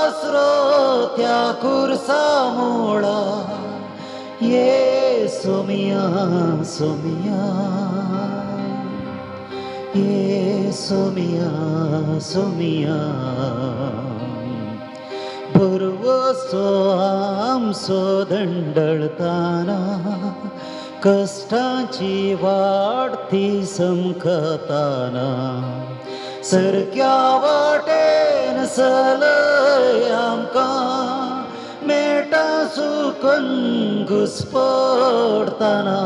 आश्रोत्या कुर्सा मोळा ये सोमिया सोमिया ये सोमिया सोमिया पूर्वसो आमसो दंडळताना कष्टाची वाढती समकताना सरक्या वाटेन सलय आमकां मेटा सुकन घुस्पडताना